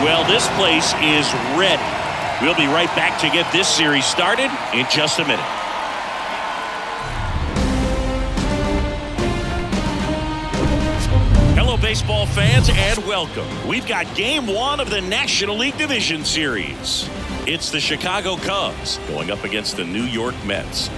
Well, this place is ready. We'll be right back to get this series started in just a minute. Hello, baseball fans, and welcome. We've got Game 1 of the National League Division Series. It's the Chicago Cubs going up against the New York Mets.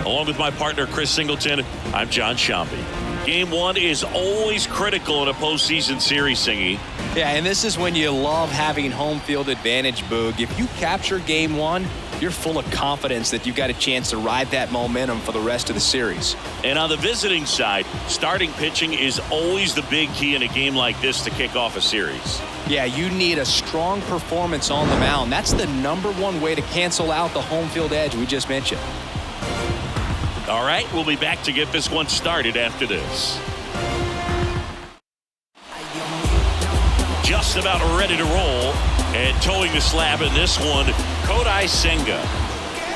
Along with my partner, Chris Singleton, I'm John Shambi. Game 1 is always critical in a postseason series, Singy. Yeah, and this is when you love having home field advantage, Boog. If you capture Game 1, you're full of confidence that you've got a chance to ride that momentum for the rest of the series. And on the visiting side, starting pitching is always the big key in a game like this to kick off a series. Yeah, you need a strong performance on the mound. That's the #1 way to cancel out the home field edge we just mentioned. All right, we'll be back to get this one started after this. Just about ready to roll, and towing the slab in this one, Kodai Senga.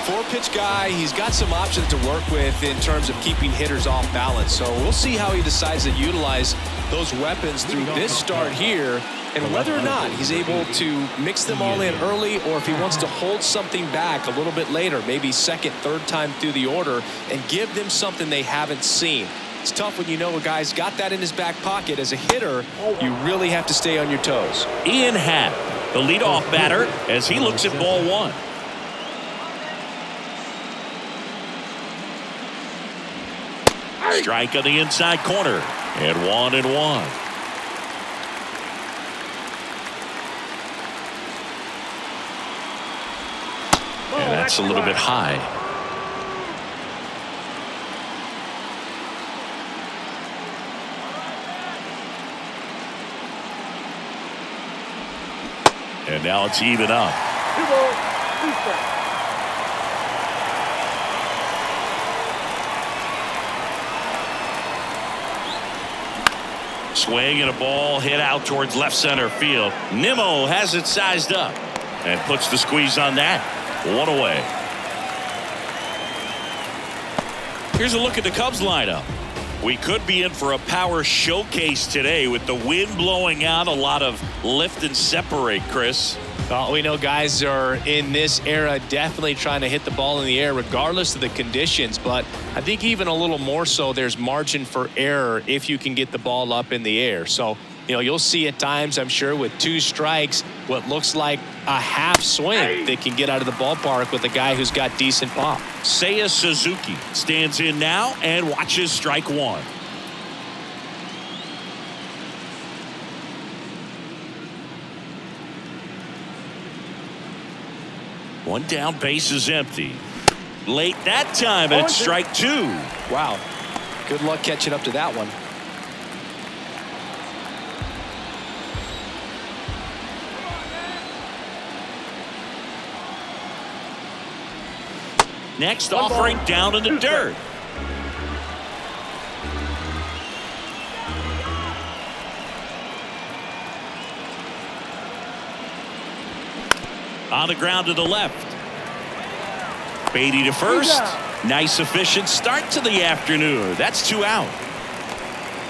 4-pitch guy, he's got some options to work with in terms of keeping hitters off balance. So we'll see how he decides to utilize those weapons through this start here, and whether or not he's able to mix them all in early, or if he wants to hold something back a little bit later, maybe second, third time through the order, and give them something they haven't seen. It's tough when you know a guy's got that in his back pocket. As a hitter, you really have to stay on your toes. Ian Happ, the leadoff batter, as he looks at ball one. Strike on the inside corner, and 1-1. And that's a little bit high. And now it's even up. Swing and a ball hit out towards left center field. Nimmo has it sized up and puts the squeeze on that. One away. Here's a look at the Cubs lineup. We could be in for a power showcase today with the wind blowing out, a lot of lift and separate, Chris. Well, we know guys are in this era definitely trying to hit the ball in the air regardless of the conditions, but I think even a little more so there's margin for error if you can get the ball up in the air. So, you know, you'll see at times, I'm sure, with 2 strikes, what looks like a half swing that can get out of the ballpark with a guy who's got decent pop. Seiya Suzuki stands in now and watches strike one. One down, base is empty. Late that time, and it's strike 2. Wow. Good luck catching up to that one. Next offering down in the dirt. On the ground to the left. Beatty to first. Nice efficient start to the afternoon. That's 2 out.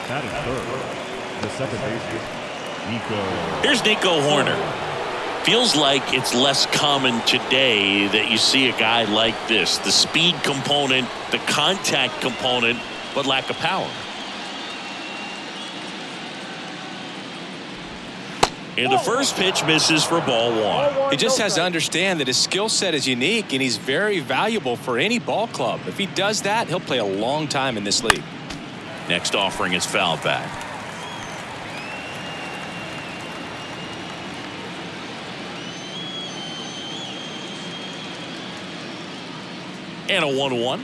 That is third. The second baseman, Nico. Here's Nico Horner. Feels like it's less common today that you see a guy like this. The speed component, the contact component, but lack of power. And the first pitch misses for ball one. He just has to understand that his skill set is unique and he's very valuable for any ball club. If he does that, he'll play a long time in this league. Next offering is fouled back. And a 1-1.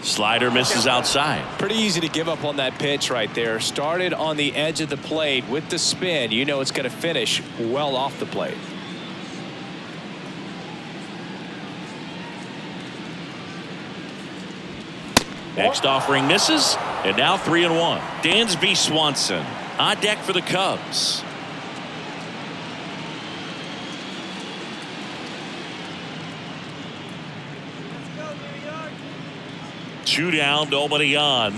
Slider misses outside. Pretty easy to give up on that pitch right there. Started on the edge of the plate with the spin. You know it's going to finish well off the plate. Next offering misses, and now 3-1. Dansby Swanson on deck for the Cubs. 2 down, nobody on.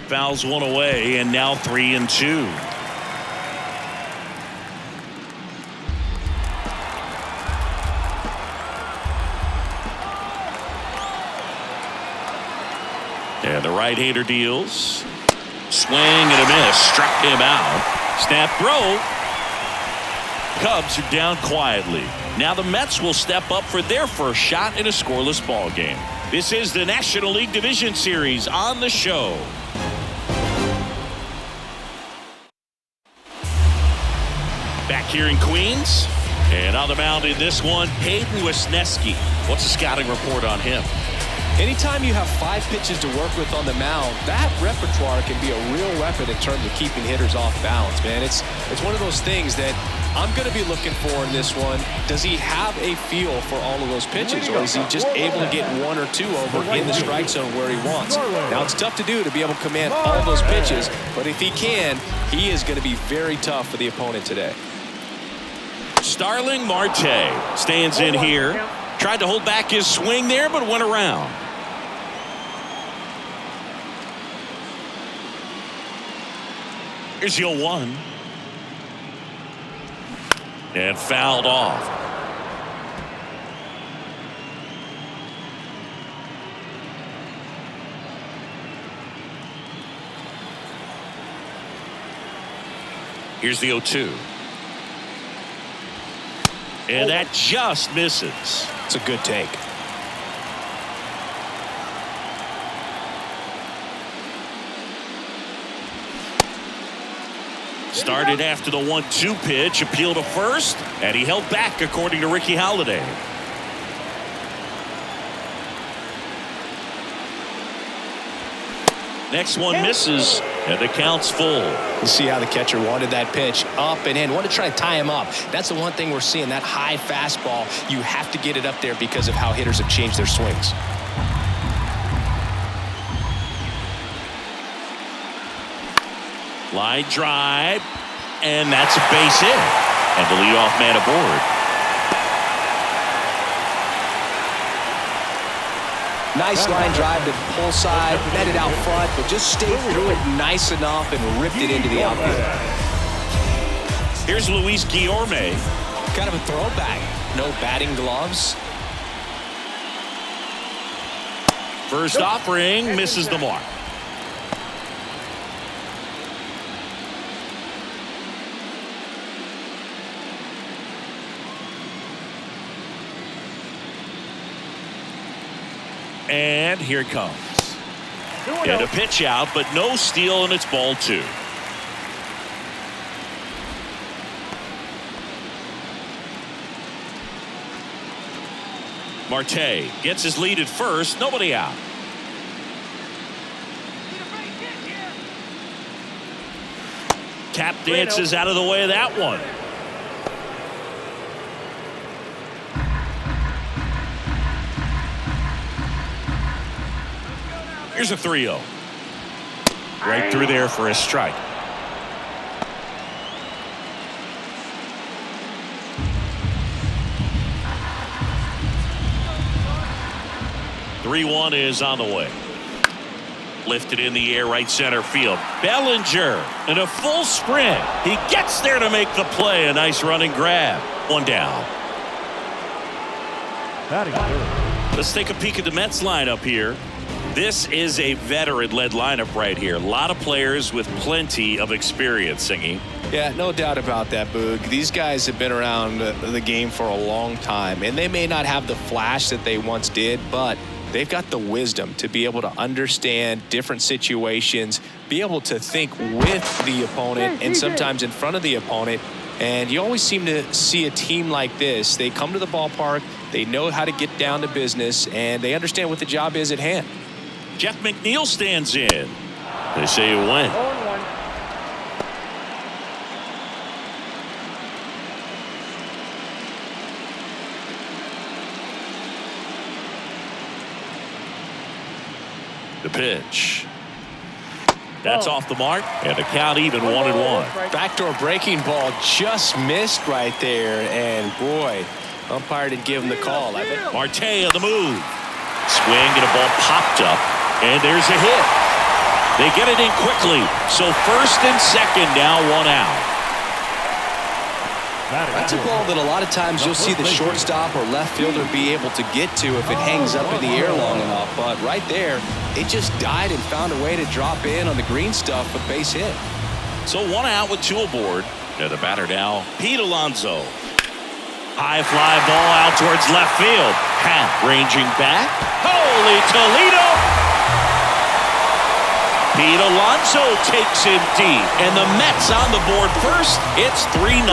Fouls one away, and now 3-2. And the right-hander deals. Swing and a miss. Struck him out. Snap throw. Cubs are down quietly. Now the Mets will step up for their first shot in a scoreless ball game. This is the National League Division Series on the show. Back here in Queens. And on the mound in this one, Hayden Wesneski. What's the scouting report on him? Anytime you have 5 pitches to work with on the mound, that repertoire can be a real weapon in terms of keeping hitters off balance, man. It's one of those things that I'm going to be looking for in this one. Does he have a feel for all of those pitches, or is he just able to get 1 or 2 over in the strike zone where he wants? Now, it's tough to do to be able to command all those pitches, but if he can, he is going to be very tough for the opponent today. Starling Marte stands in here. Tried to hold back his swing there, but went around. Here's 0-1. And fouled off. Here's the 0-2. And that just misses. It's a good take. Started after the 1-2 pitch, appeal to first, and he held back according to Ricky Halladay. Next one misses, and the count's full. You see how the catcher wanted that pitch up and in. Want to try to tie him up. That's the one thing we're seeing, that high fastball. You have to get it up there because of how hitters have changed their swings. Line drive, and that's a base hit. And the leadoff man aboard. Nice line drive to the pull side, met it out front, but just stayed through it nice enough and ripped it into the outfield. Here's Luis Guillorme. Kind of a throwback. No batting gloves. First offering misses the mark. And here it comes. And a pitch out, but no steal, and it's ball 2. Marte gets his lead at first, nobody out. Tap dances out of the way of that one. Here's a 3-0. Right through there for a strike. (3-1) is on the way. Lifted in the air, right center field. Bellinger in a full sprint. He gets there to make the play. A nice running grab. 1 down. Let's take a peek at the Mets lineup here. This is a veteran-led lineup right here. A lot of players with plenty of experience, Singy. Yeah, no doubt about that, Boog. These guys have been around the game for a long time, and they may not have the flash that they once did, but they've got the wisdom to be able to understand different situations, be able to think with the opponent and sometimes in front of the opponent. And you always seem to see a team like this. They come to the ballpark, they know how to get down to business, and they understand what the job is at hand. Jeff McNeil stands in. They say it went. The pitch. That's off the mark, and the count even 1-1. Backdoor breaking ball just missed right there, and boy, umpire didn't give him the call. Marte on the move. Swing, and a ball popped up And there's a hit. They get it in quickly. So first and second, now one out. That's a ball that a lot of times you'll see the shortstop or left fielder be able to get to if it hangs up in the air long enough. But right there, it just died and found a way to drop in on the green stuff, a base hit. So one out with two aboard. And the batter now, Pete Alonso. High fly ball out towards left field. Half ranging back. Holy Toledo! Pete Alonso takes him deep. And the Mets on the board first. It's 3-0.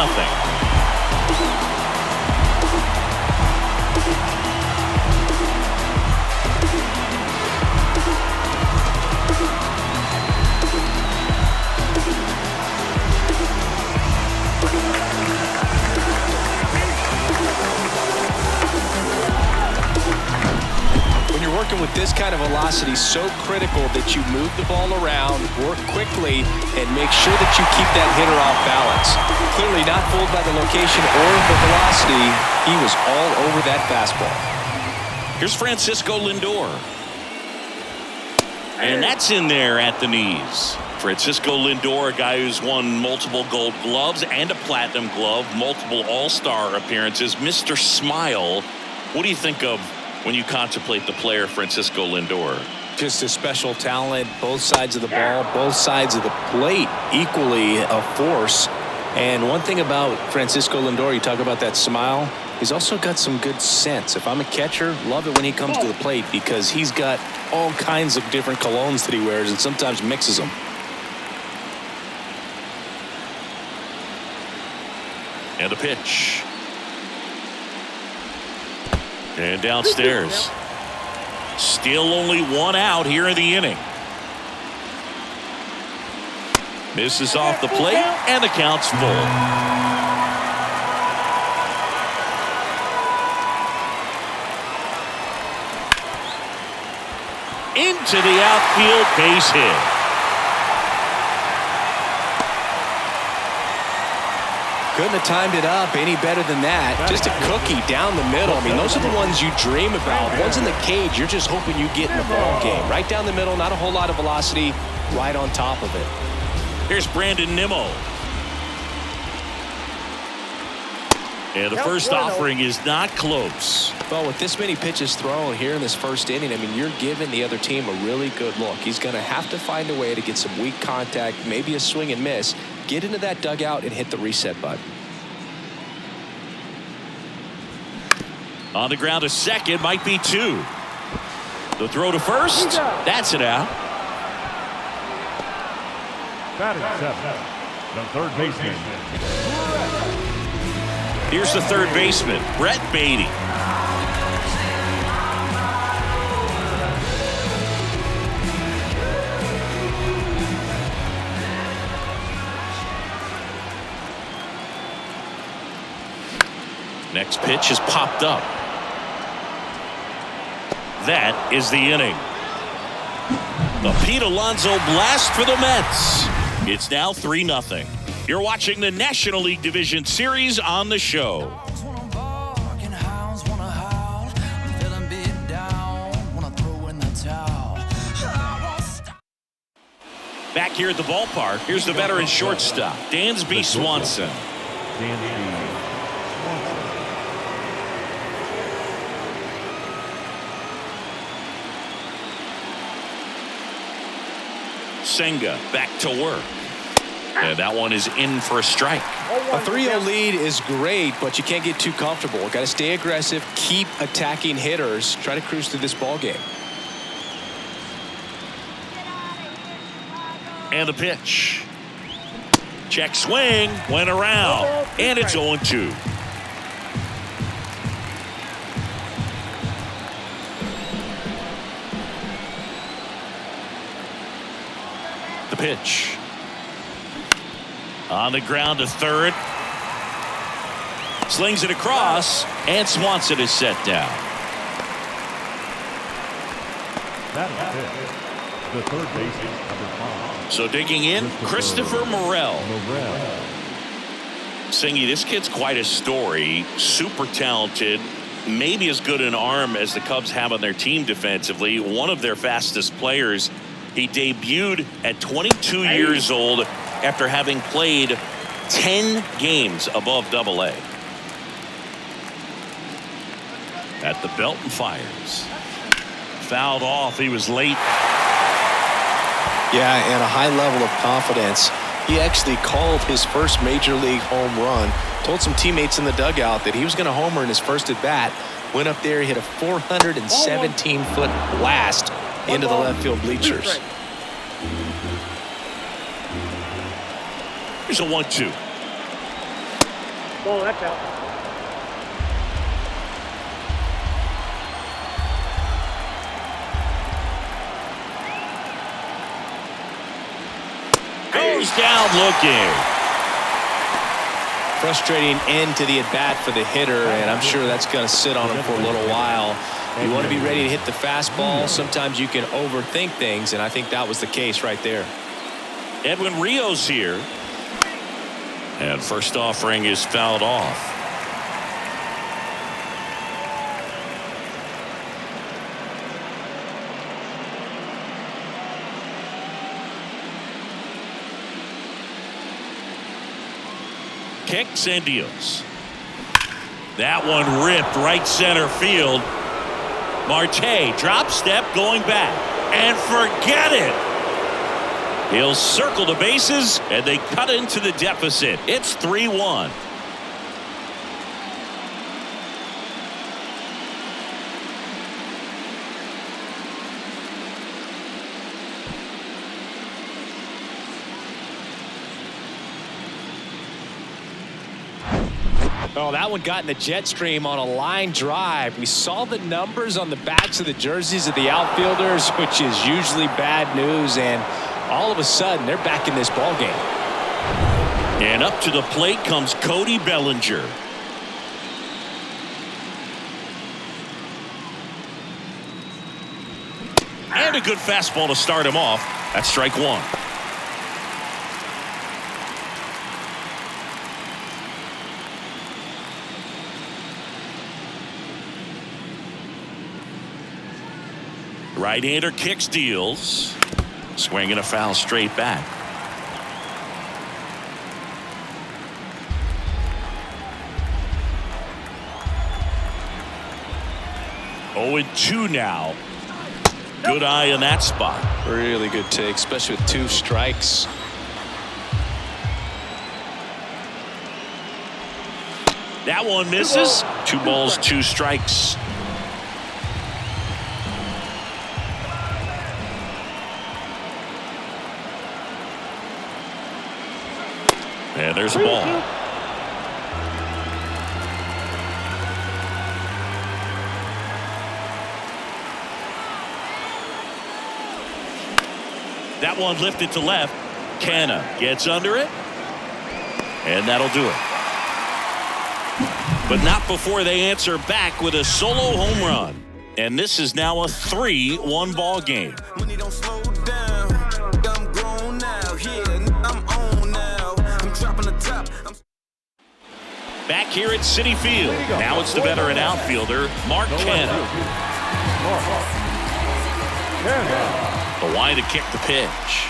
With this kind of velocity, so critical that you move the ball around, work quickly, and make sure that you keep that hitter off balance. Clearly not fooled by the location or the velocity. He was all over that fastball. Here's Francisco Lindor. And that's in there at the knees. Francisco Lindor, a guy who's won multiple gold gloves and a platinum glove, multiple all-star appearances. Mr. Smile. What do you think of when you contemplate the player Francisco Lindor? Just a special talent, both sides of the ball, both sides of the plate, equally a force. And one thing about Francisco Lindor, you talk about that smile, he's also got some good sense. If I'm a catcher, love it when he comes to the plate because he's got all kinds of different colognes that he wears and sometimes mixes them. And the pitch. And downstairs. Still only one out here in the inning. Misses off the plate, and the count's full. Into the outfield, base hit. Couldn't have timed it up any better than that. Just a cookie down the middle. I mean, those are the ones you dream about. Ones in the cage, you're just hoping you get in the ball game. Right down the middle, not a whole lot of velocity, right on top of it. Here's Brandon Nimmo. And the first offering is not close. Well, with this many pitches thrown here in this first inning, I mean, you're giving the other team a really good look. He's going to have to find a way to get some weak contact, maybe a swing and miss, get into that dugout and hit the reset button. On the ground to second, might be two. The throw to first, that's it out. Batting seven, the third baseman. Here's the third baseman, Brett Beatty. Next pitch has popped up. That is the inning. The Pete Alonso blast for the Mets. It's now 3-0. You're watching the National League Division Series on the show. Back here at the ballpark, here's the veteran shortstop, Dansby Swanson. Senga back to work. And that one is in for a strike. A 3-0 lead is great, but you can't get too comfortable. Got to stay aggressive, keep attacking hitters, try to cruise through this ball game. And the pitch. Check swing, went around, and it's 0-2. The pitch. On the ground to third. Slings it across, and Swanson is set down. That is it. The third baseman, number 5. So digging in, Christopher Morel. Singy, this kid's quite a story. Super talented. maybe as good an arm as the Cubs have on their team defensively. One of their fastest players. He debuted at 22 years old after having played 10 games above AA. At the belt and fires. Fouled off. He was late. Yeah, and a high level of confidence. He actually called his first major league home run. Told some teammates in the dugout that he was going to homer in his first at bat. Went up there, hit a 417-foot blast into the left field bleachers. Here's a 1-2. Oh, that's out. Goes down looking. Frustrating end to the at-bat for the hitter, and I'm sure that's going to sit on him for a little while. You want to be ready to hit the fastball. Sometimes you can overthink things, and I think that was the case right there. Edwin Rios here. And first offering is fouled off. Kicks and deals. That one ripped right center field. Marte drop step going back and forget it. He'll circle the bases and they cut into the deficit. It's 3-1. Oh, that one got in the jet stream on a line drive. We saw the numbers on the backs of the jerseys of the outfielders, which is usually bad news, and all of a sudden they're back in this ball game. And up to the plate comes Cody Bellinger. And a good fastball to start him off. That's strike one. Right-hander kicks, deals. Swinging a foul straight back. Oh, 0-2 now. Good eye on that spot. Really good take, especially with 2 strikes. That one misses. 2 balls, 2 strikes. And there's a ball. That one lifted to left. Canna gets under it. And that'll do it. But not before they answer back with a solo home run. And this is now a 3-1 ball game. Back here at Citi Field. Now it's the veteran outfielder, Mark Canna. The line to kick the pitch.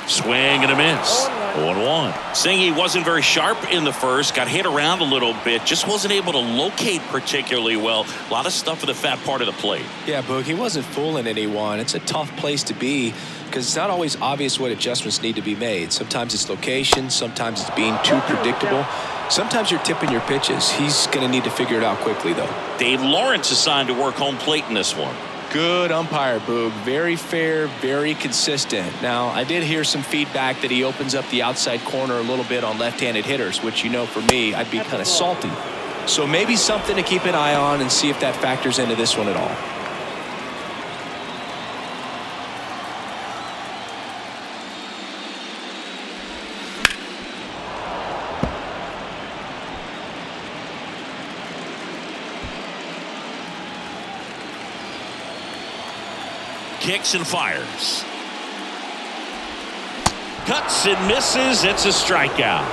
Swing and a miss. 0-1. Saying he wasn't very sharp in the first, got hit around a little bit, just wasn't able to locate particularly well. A lot of stuff in the fat part of the plate. Yeah, Boog, he wasn't fooling anyone. It's a tough place to be because it's not always obvious what adjustments need to be made. Sometimes it's location, sometimes it's being too predictable. Sometimes you're tipping your pitches. He's going to need to figure it out quickly, though. Dave Lawrence assigned to work home plate in this one. Good umpire, Boog. Very fair, very consistent. Now, I did hear some feedback that he opens up the outside corner a little bit on left-handed hitters, which, you know, for me, I'd be kind of salty. So maybe something to keep an eye on and see if that factors into this one at all. Kicks and fires. Cuts and misses. It's a strikeout.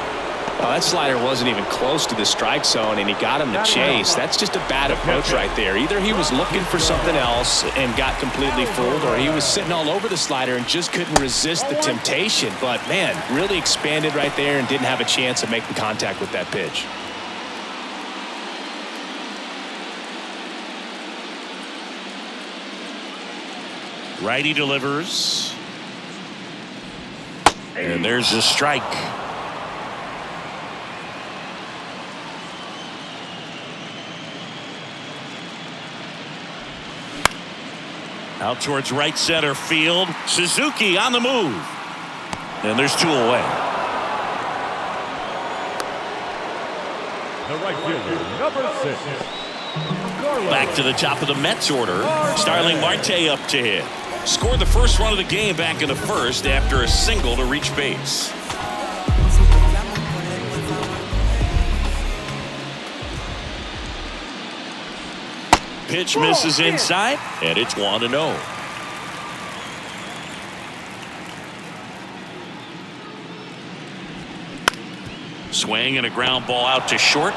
Well, that slider wasn't even close to the strike zone, and he got him to chase. That's just a bad approach right there. Either he was looking for something else and got completely fooled, or he was sitting all over the slider and just couldn't resist the temptation. But, man, really expanded right there and didn't have a chance of making contact with that pitch. Righty delivers. And there's a strike. Out towards right center field. Suzuki on the move. And there's 2 away. The right fielder, number 6. Back to the top of the Mets order. Starling Marte up to hit. Scored the first run of the game back in the first after a single to reach base. Pitch misses inside, and it's 1-0. Swing and a ground ball out to short.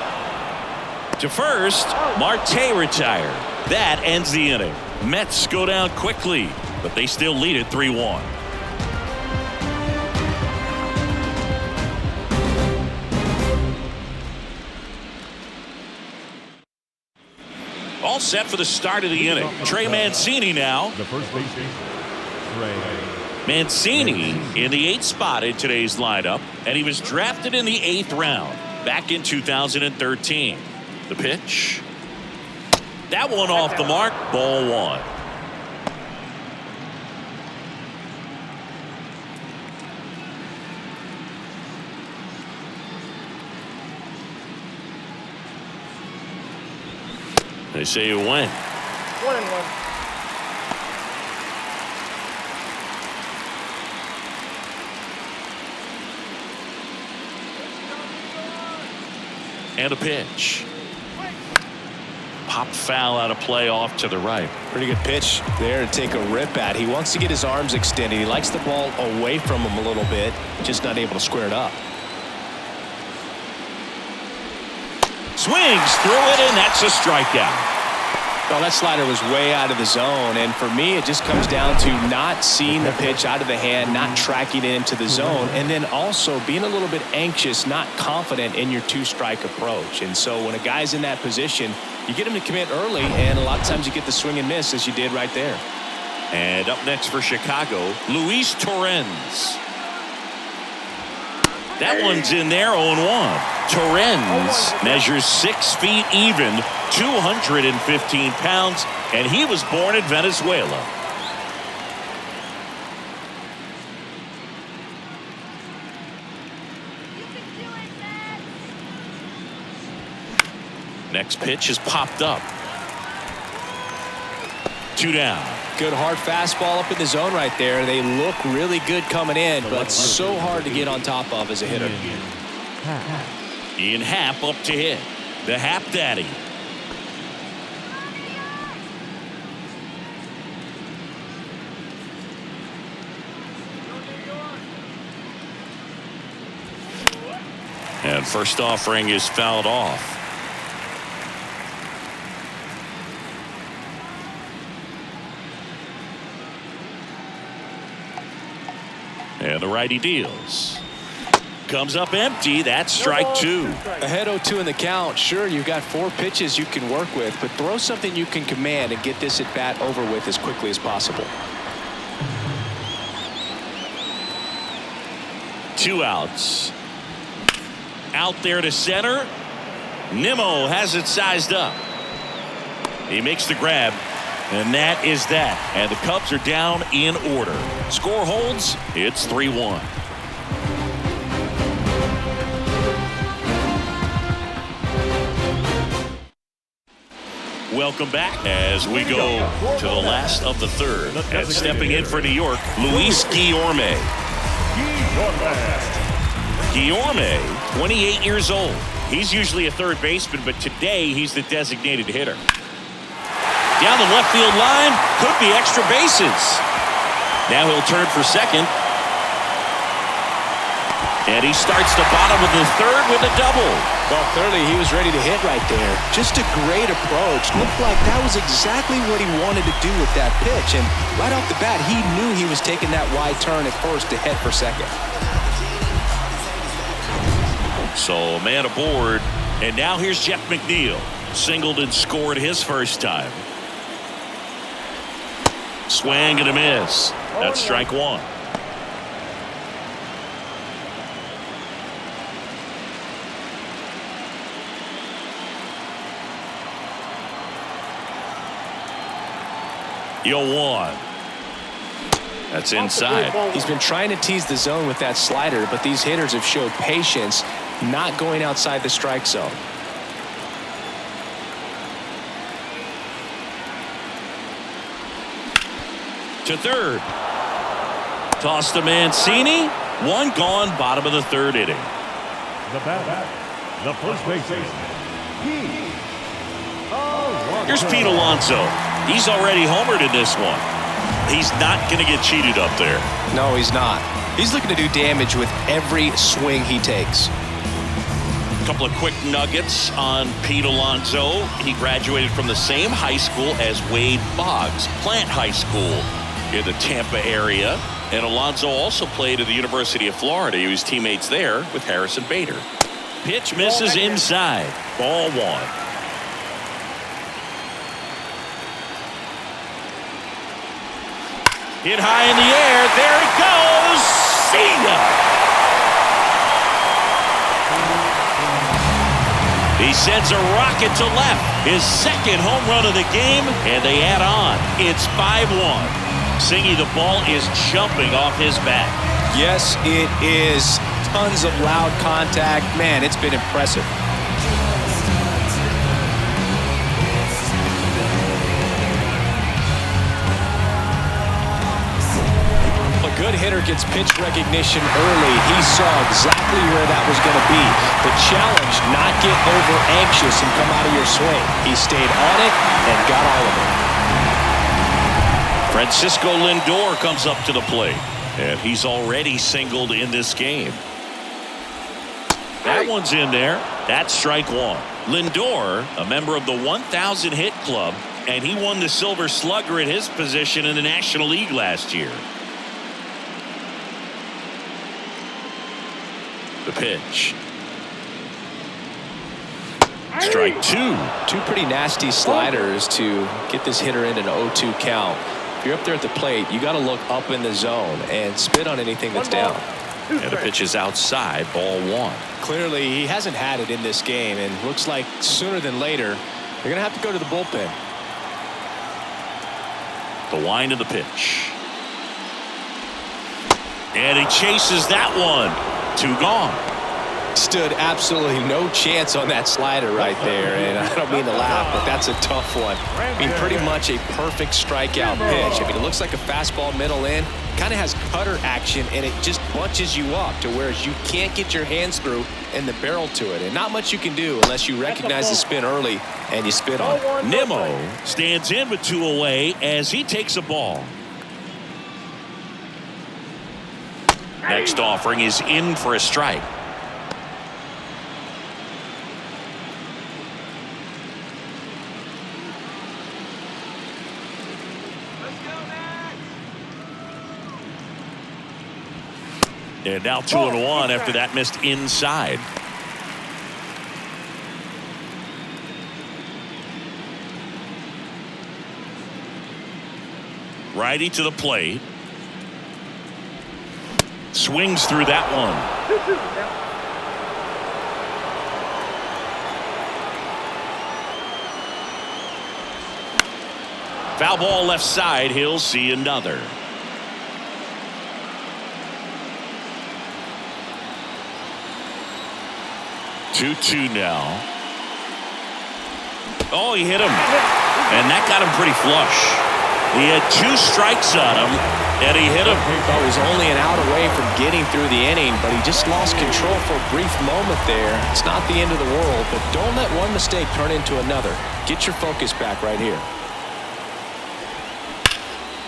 To first, Marte retired. That ends the inning. Mets go down quickly, but they still lead it 3-1. All set for the start of the inning. Trey Mancini now. The first baseman, Trey. Mancini in the 8th spot in today's lineup, and he was drafted in the 8th round back in 2013. The pitch. That one off the mark. Ball 1. They say you win. 1-1. And a pitch. Pop foul out of play off to the right. Pretty good pitch there to take a rip at. He wants to get his arms extended. He likes the ball away from him a little bit, just not able to square it up. Swings through it, and that's a strikeout. Well, that slider was way out of the zone, and for me, it just comes down to not seeing the pitch out of the hand, not tracking it into the zone, and then also being a little bit anxious, not confident in your 2-strike approach. And so when a guy's in that position, you get him to commit early, and a lot of times you get the swing and miss, as you did right there. And up next for Chicago, Luis Torrens. That one's in there, 0-1. Torrens measures 6 feet even, 215 pounds, and he was born in Venezuela. Next pitch is popped up. 2 down. Good hard fastball up in the zone right there. They look really good coming in, but so hard to get on top of as a hitter. Ian Happ up to hit. The Happ Daddy. And first offering is fouled off. And the righty deals. Comes up empty. That's strike 2. Ahead 0-2 in the count. Sure, you've got 4 pitches you can work with, but throw something you can command and get this at bat over with as quickly as possible. 2 outs. Out there to center. Nimmo has it sized up. He makes the grab. And that is that. And the Cubs are down in order. Score holds. It's 3-1. Welcome back as we go to the last of the third. And stepping in for New York, Luis Guillorme. Guillorme, 28 years old. He's usually a third baseman, but today he's the designated hitter. Down the left field line, could be extra bases. Now he'll turn for second. And he starts the bottom of the third with a double. Well, clearly he was ready to hit right there. Just a great approach. Looked like that was exactly what he wanted to do with that pitch. And right off the bat, he knew he was taking that wide turn at first to head for second. So a man aboard. And now here's Jeff McNeil. Singled and scored his first time. Swing and a miss. That's strike one. One. That's inside. He's been trying to tease the zone with that slider, but these hitters have showed patience, not going outside the strike zone. To third. Toss to Mancini. One gone, bottom of the third inning. The bat, the first baseman, Here's Pete Alonso. He's already homered in this one. He's not going to get cheated up there. No, he's not. He's looking to do damage with every swing he takes. A couple of quick nuggets on Pete Alonso. He graduated from the same high school as Wade Boggs, Plant High School in the Tampa area. And Alonso also played at the University of Florida. He was teammates there with Harrison Bader. Pitch misses inside. Ball one. Hit high in the air. There it goes. See ya. He sends a rocket to left. His second home run of the game, and they add on. It's 5-1. Singy, the ball is jumping off his bat. Yes, it is. Tons of loud contact. Man, it's been impressive. Good hitter gets pitch recognition early. He saw exactly where that was going to be. The challenge, not get over anxious and come out of your swing. He stayed on it and got all of it. Francisco Lindor comes up to the plate, and he's already singled in this game. That one's in there. That's strike one. Lindor, a member of the 1,000 hit club, and he won the Silver Slugger at his position in the National League last year. The pitch. Strike two. Two pretty nasty sliders to get this hitter in an 0-2 count. If you're up there at the plate, you got to look up in the zone and spit on anything that's down. And the pitch is outside, ball one. Clearly, he hasn't had it in this game, and looks like sooner than later, they're going to have to go to the bullpen. The wind of the pitch. And he chases that one. Two gone. Stood absolutely no chance on that slider right there, and I don't mean to laugh, but that's a tough one. I mean, pretty much a perfect strikeout pitch. I mean, it looks like a fastball middle in, kind of has cutter action, and it just bunches you up to where you can't get your hands through and the barrel to it, and not much you can do unless you recognize the spin early and you spit on it. Nimmo stands in with two away as he takes a ball. Next offering is in for a strike. And now 2-1 after that missed inside. Righty to the plate. Swings through that one. Foul ball left side. He'll see another. Two now. Oh, he hit him. And that got him pretty flush. He had two strikes on him, and he hit him. Oh, he was only an out away from getting through the inning, but he just lost control for a brief moment there. It's not the end of the world, but don't let one mistake turn into another. Get your focus back right here.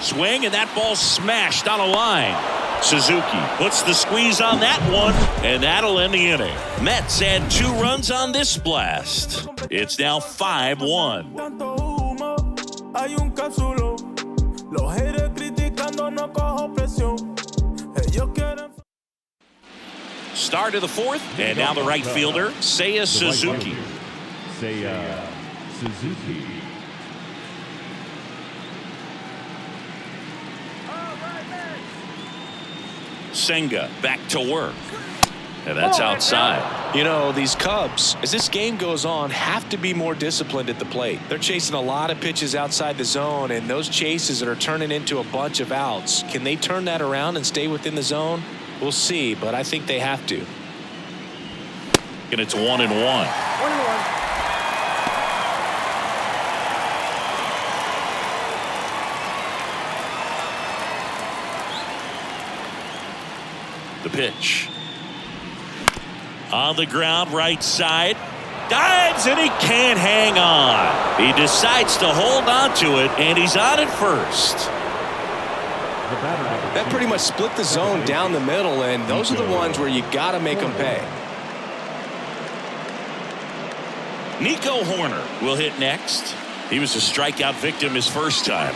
Swing, and that ball smashed on a line. Suzuki puts the squeeze on that one, and that'll end the inning. Mets add 2 runs on this blast. It's now 5-1. Start of the 4th, and now the right fielder, Seiya Suzuki. Seiya Suzuki. Senga back to work. And that's outside. You know, these Cubs, as this game goes on, have to be more disciplined at the plate. They're chasing a lot of pitches outside the zone, and those chases that are turning into a bunch of outs, can they turn that around and stay within the zone? We'll see, but I think they have to. And it's 1-1. The pitch. On the ground, right side. Dives, and he can't hang on. He decides to hold on to it, and he's on at first. That pretty much split the zone down the middle, and those are the ones where you got to make them pay. Nico Horner will hit next. He was a strikeout victim his first time.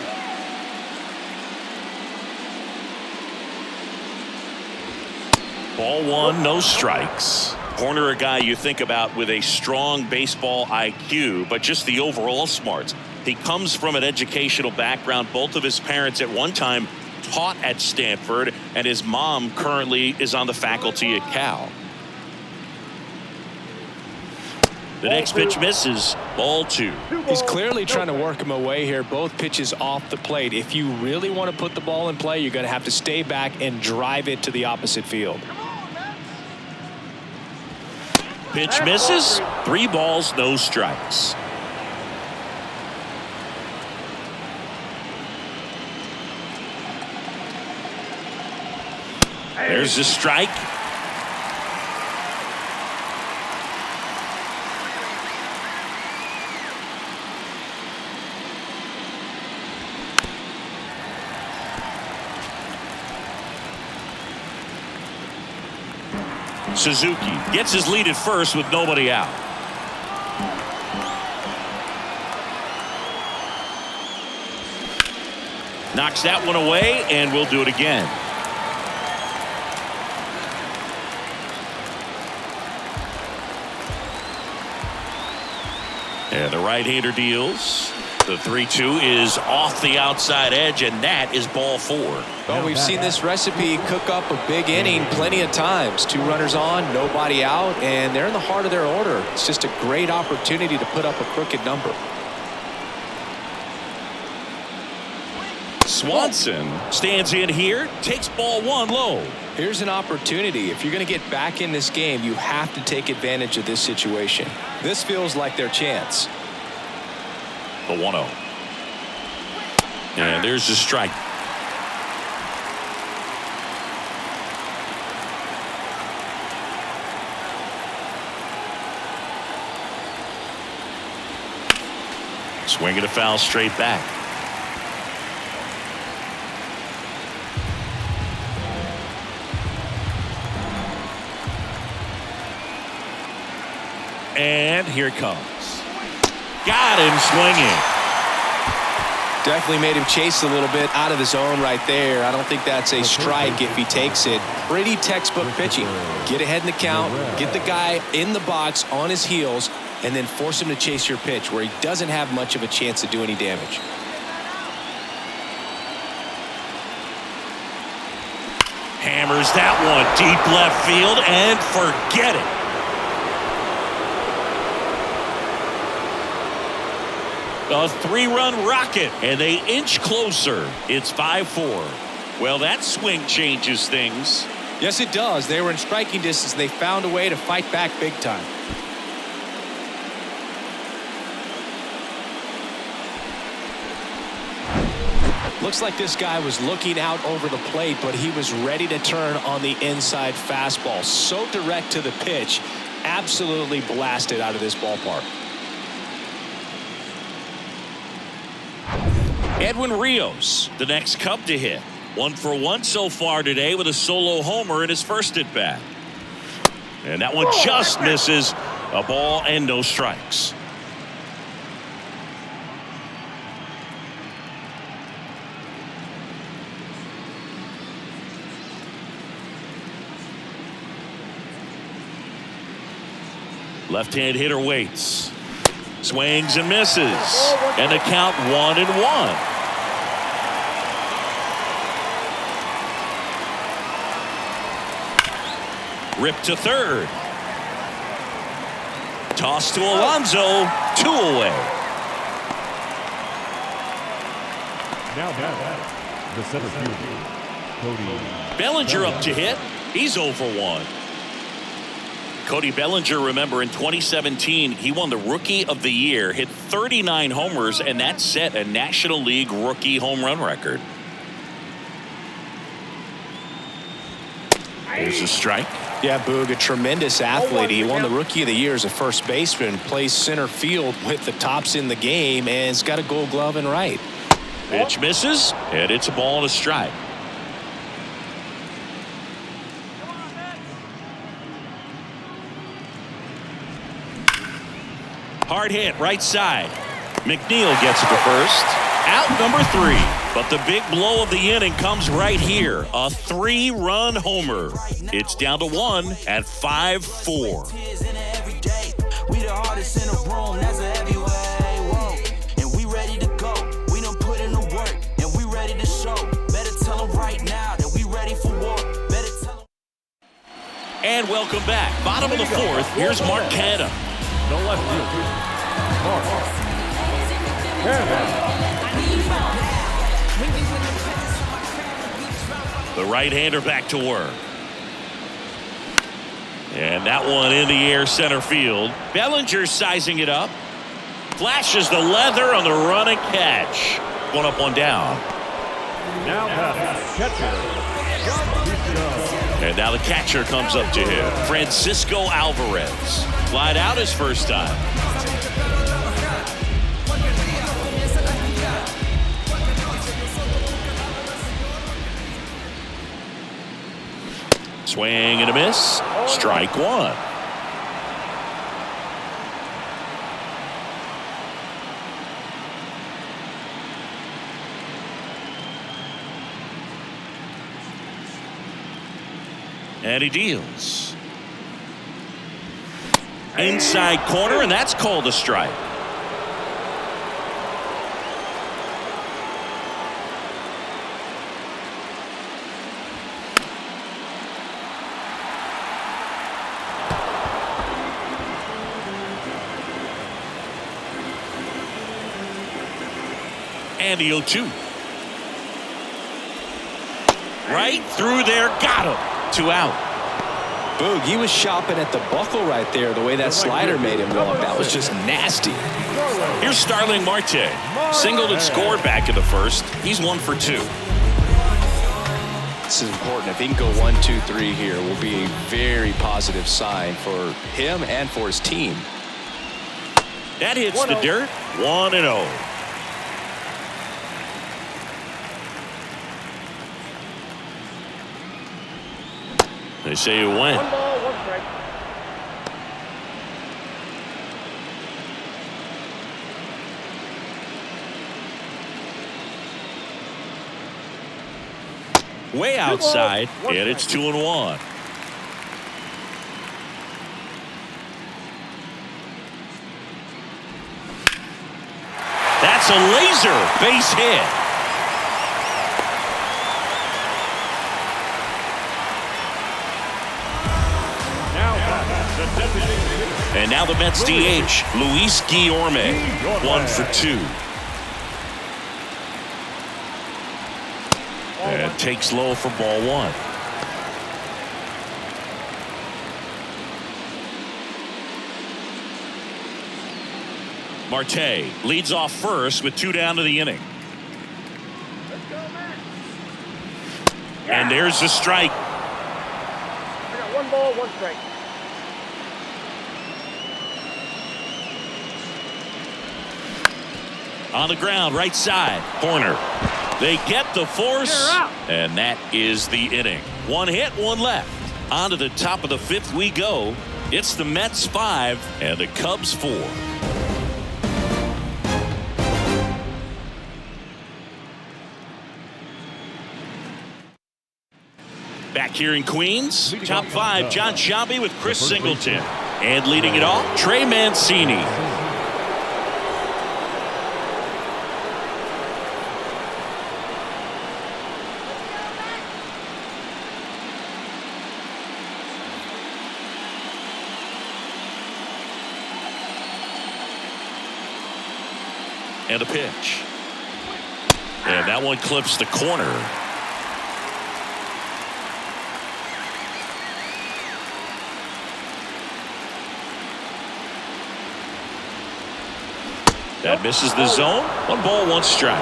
Ball 1, no strikes. Horner, a guy you think about with a strong baseball IQ, but just the overall smarts. He comes from an educational background. Both of his parents at one time taught at Stanford, and his mom currently is on the faculty at Cal. The next pitch misses. Ball 2. He's clearly trying to work him away here. Both pitches off the plate. If you really want to put the ball in play, you're going to have to stay back and drive it to the opposite field. Pitch misses. 3 balls, no strikes. There's the strike. Suzuki gets his lead at first with nobody out. Knocks that one away, and we'll do it again. And the right-hander deals. The 3-2 is off the outside edge, and that is ball 4. Well, we've seen this recipe cook up a big inning plenty of times. 2 runners on, nobody out, and they're in the heart of their order. It's just a great opportunity to put up a crooked number. Swanson stands in here, takes ball 1 low. Here's an opportunity. If you're going to get back in this game, you have to take advantage of this situation. This feels like their chance. The 1-0. And there's the strike. Swinging a foul straight back. And here it comes. Got him swinging. Definitely made him chase a little bit out of the zone right there. I don't think that's a strike if he takes it. Pretty textbook pitching. Get ahead in the count, get the guy in the box on his heels, and then force him to chase your pitch where he doesn't have much of a chance to do any damage. Hammers that one deep left field, and forget it. A 3-run rocket, and they inch closer. It's 5-4. Well, that swing changes things. Yes, it does. They were in striking distance. They found a way to fight back big time. Looks like this guy was looking out over the plate, but he was ready to turn on the inside fastball. So direct to the pitch. Absolutely blasted out of this ballpark. Edwin Rios, the next Cub to hit. 1 for 1 so far today with a solo homer in his first at bat. And that one just misses. A ball and no strikes. Left-hand hitter waits. Swings and misses. And the count 1-1. Rip to third. Toss to Alonso. 2 away. Now the center fielder, Cody Bellinger up to hit. He's 0 for 1. Cody Bellinger, remember, in 2017, he won the Rookie of the Year, hit 39 homers, and that set a National League rookie home run record. There's a strike. Yeah, Boog, a tremendous athlete. He won the Rookie of the Year as a first baseman, plays center field with the tops in the game, and has got a Gold Glove in right. Pitch misses, and it's a ball and a strike. Hard hit, right side. McNeil gets it to first. Out number 3. But the big blow of the inning comes right here. A 3-run homer. It's down to 1 at 5-4. We the hardest in the room, that's a heavyweight. And we ready to go. We done put in the work, and we ready to show. Better tell them right now that we ready for war. Better tell them. And welcome back. Bottom of the 4th. Here's Mark Canha. The left fielder, Mark Canha. The right-hander back to work. And that one in the air center field. Bellinger sizing it up. Flashes the leather on the run and catch. 1 up, 1 down. Now catcher. And now the catcher comes up to him. Francisco Alvarez. Flied out his first time. Swing and a miss. Strike 1. And he deals. Inside corner, and that's called a strike. And the 0-2. Right through there, got him. 2 out. Boog, he was shopping at the buckle right there, the way that slider made him walk. That was just nasty. Here's Starling Marte. Singled and scored back in the first. He's 1 for 2. This is important. If he can go 1, 2, 3 here, will be a very positive sign for him and for his team. That hits the dirt. 1-0. They say you win. 1 ball, 1 strike. Way outside, and it's 2-1. That's a laser base hit. And now the Mets DH, Luis Guillorme, 1 for 2. And takes low for ball 1. Marte leads off first with 2 down to the inning. And there's the strike. I got 1 ball, 1 strike. On the ground, right side. Corner. They get the force, and that is the inning. One hit, one left. On to the top of the fifth we go. It's the Mets 5 and the Cubs 4. Back here in Queens, top 5, John Shelby with Chris Singleton. And leading it off, Trey Mancini. And a pitch. And that one clips the corner. That misses the zone. 1 ball, 1 strike.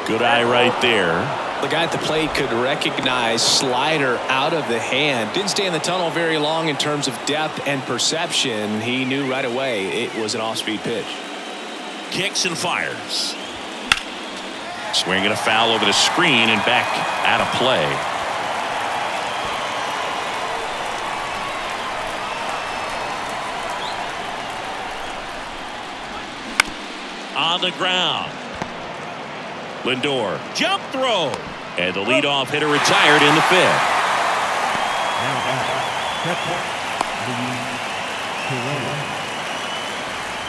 Good eye right there. The guy at the plate could recognize slider out of the hand. Didn't stay in the tunnel very long in terms of depth and perception. He knew right away it was an off-speed pitch. Kicks and fires. Swinging a foul over the screen and back out of play. On the ground. Lindor, jump throw. And the leadoff hitter retired in the 5th.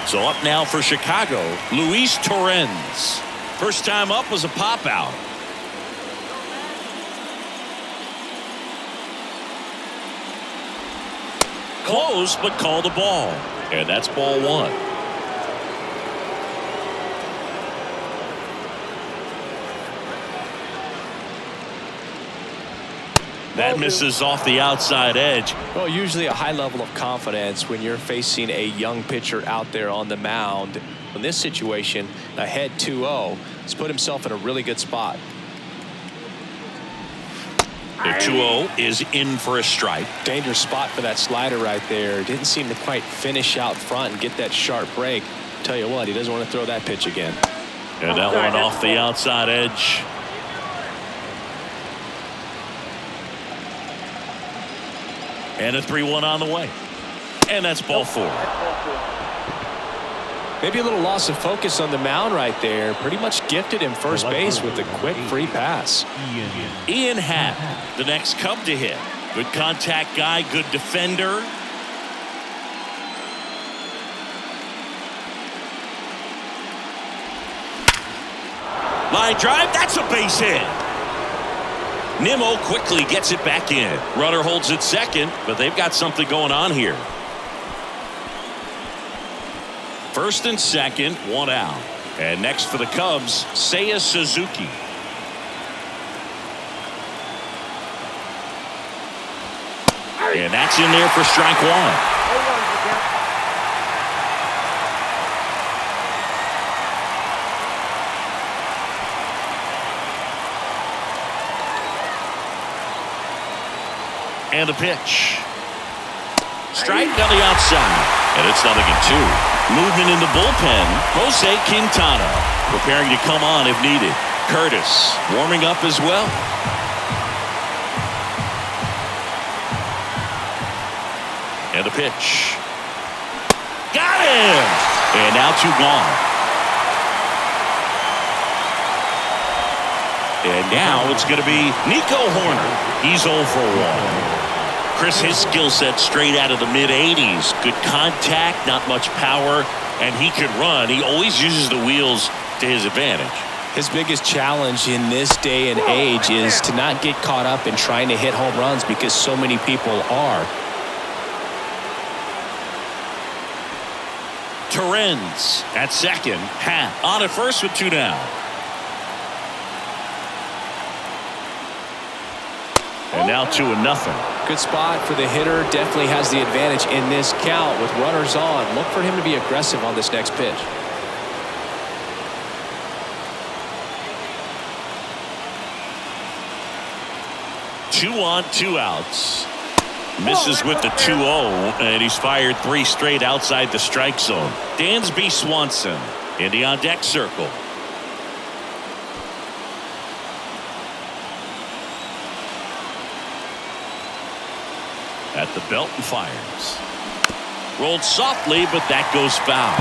So up now for Chicago, Luis Torrens. First time up was a pop out. Close, but called the ball. And that's ball 1. That misses off the outside edge. Well, usually a high level of confidence when you're facing a young pitcher out there on the mound. In this situation, ahead 2-0, he's put himself in a really good spot. The 2-0 is in for a strike. Dangerous spot for that slider right there. Didn't seem to quite finish out front and get that sharp break. Tell you what, he doesn't want to throw that pitch again. And that one off the outside edge. And a 3-1 on the way. And that's ball 4. Maybe a little loss of focus on the mound right there. Pretty much gifted him first base with a quick free pass. Ian Happ, the next Cub to hit. Good contact guy, good defender. Line drive, that's a base hit. Nimmo quickly gets it back in. Runner holds it second, but they've got something going on here. First and second, 1 out. And next for the Cubs, Seiya Suzuki. And that's in there for strike 1. And a pitch. Strike on the outside. And it's 0-2. Movement in the bullpen. Jose Quintana preparing to come on if needed. Curtis warming up as well. And a pitch. Got him! And now 2 gone. And now it's going to be Nico Horner. He's 0 for 1. Chris, his skill set straight out of the mid-80s. Good contact, not much power, and he could run. He always uses the wheels to his advantage. His biggest challenge in this day and age is to not get caught up in trying to hit home runs because so many people are. Torrens at second. Happ on at first with 2 down. And now 2-0. Good spot for the hitter. Definitely has the advantage in this count with runners on. Look for him to be aggressive on this next pitch. Two on, 2 outs. Misses with the 2-0, and he's fired 3 straight outside the strike zone. Dansby Swanson in the on-deck circle. At the belt and fires. Rolled softly, but that goes foul.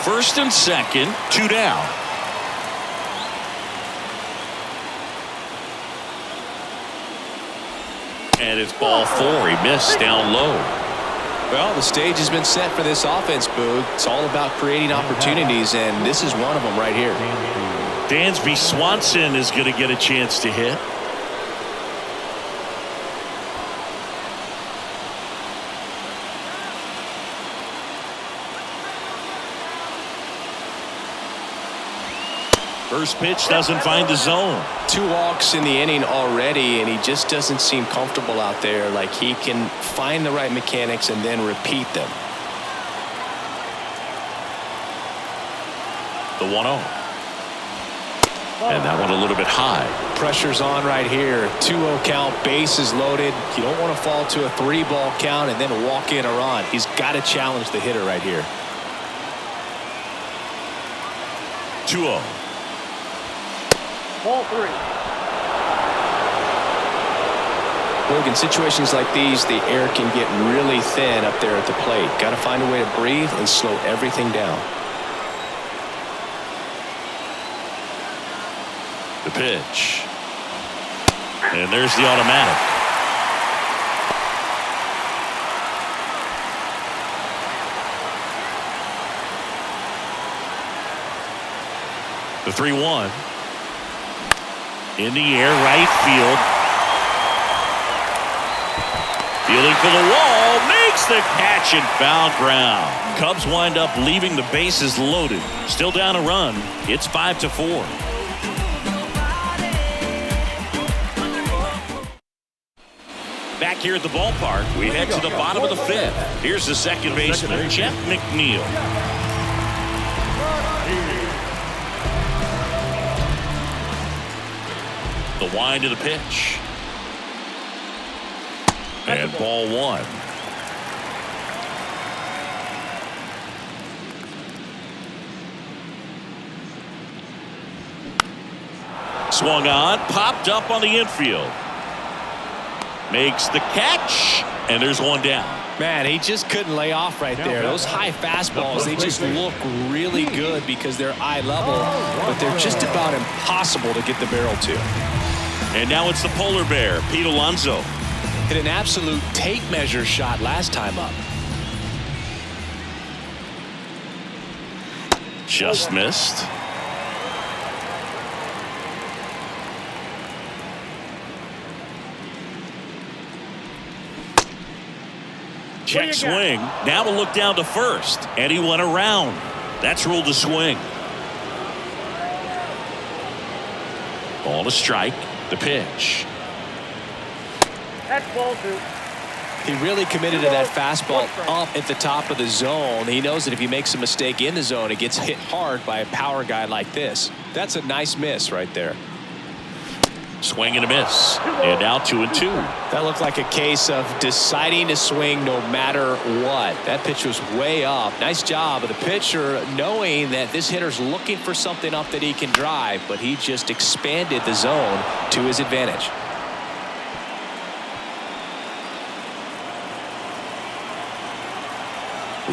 First and second, 2 down. And it's ball 4. He missed down low. Well, the stage has been set for this offense, Boog. It's all about creating opportunities, and this is one of them right here. Dansby Swanson is going to get a chance to hit. First pitch doesn't find the zone. 2 walks in the inning already, and he just doesn't seem comfortable out there. Like he can find the right mechanics and then repeat them. The 1-0. And that one a little bit high. Pressure's on right here. 2-0 count, bases loaded. You don't want to fall to a 3-ball count and then walk in a run. He's got to challenge the hitter right here. 2-0. Ball 3. Look, in situations like these, the air can get really thin up there at the plate. Got to find a way to breathe and slow everything down. The pitch. And there's the automatic. The 3-1. In the air, right field. Fielding for the wall, makes the catch and foul ground. Cubs wind up leaving the bases loaded. Still down a run. It's 5-4. Back here at the ballpark, we head to the bottom of the 5th. Here's the second baseman, Jeff McNeil. The wind of the pitch. And ball 1. Swung on, popped up on the infield. Makes the catch, and there's one down. Man, he just couldn't lay off right there. Those high fastballs, they just look really good because they're eye level, but they're just about impossible to get the barrel to. And now it's the polar bear, Pete Alonso. Hit an absolute tape measure shot last time up. Just missed. Check swing. Now we'll look down to first. And he went around. That's ruled a swing. Ball to strike. The pitch. That's ball 2. He really committed to that fastball up at the top of the zone. He knows that if he makes a mistake in the zone, it gets hit hard by a power guy like this. That's a nice miss right there. Swing and a miss. And now 2-2. That looked like a case of deciding to swing no matter what. That pitch was way up. Nice job of the pitcher knowing that this hitter's looking for something up that he can drive, but he just expanded the zone to his advantage.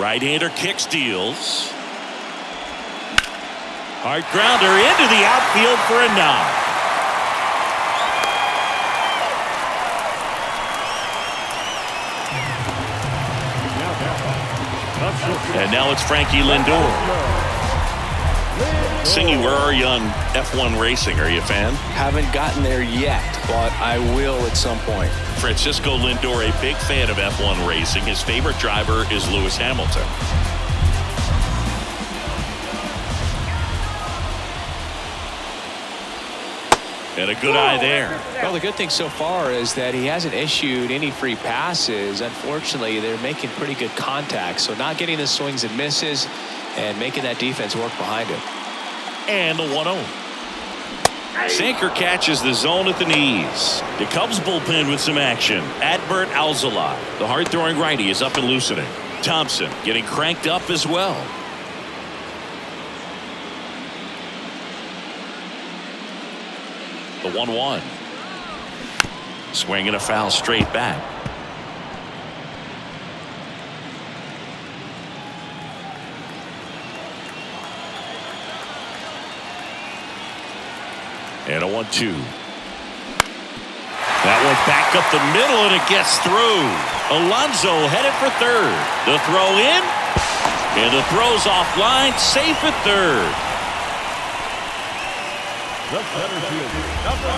Right-hander kicks, deals. Hard grounder into the outfield for a knock. And now it's Frankie Lindor. Singy, where are you on F1 racing? Are you a fan? Haven't gotten there yet, but I will at some point. Francisco Lindor, a big fan of F1 racing. His favorite driver is Lewis Hamilton. And a good eye there. Well, the good thing so far is that he hasn't issued any free passes. Unfortunately, they're making pretty good contact, so not getting the swings and misses and making that defense work behind him. And the 1-0. Sinker catches the zone at the knees. The Cubs bullpen with some action. Adbert Alzolay, the hard-throwing righty, is up and loosening. Thompson getting cranked up as well. The 1-1. Swinging a foul straight back. And a 1-2. That one back up the middle, and it gets through. Alonso headed for third. The throw in, and the throw's offline, safe at third.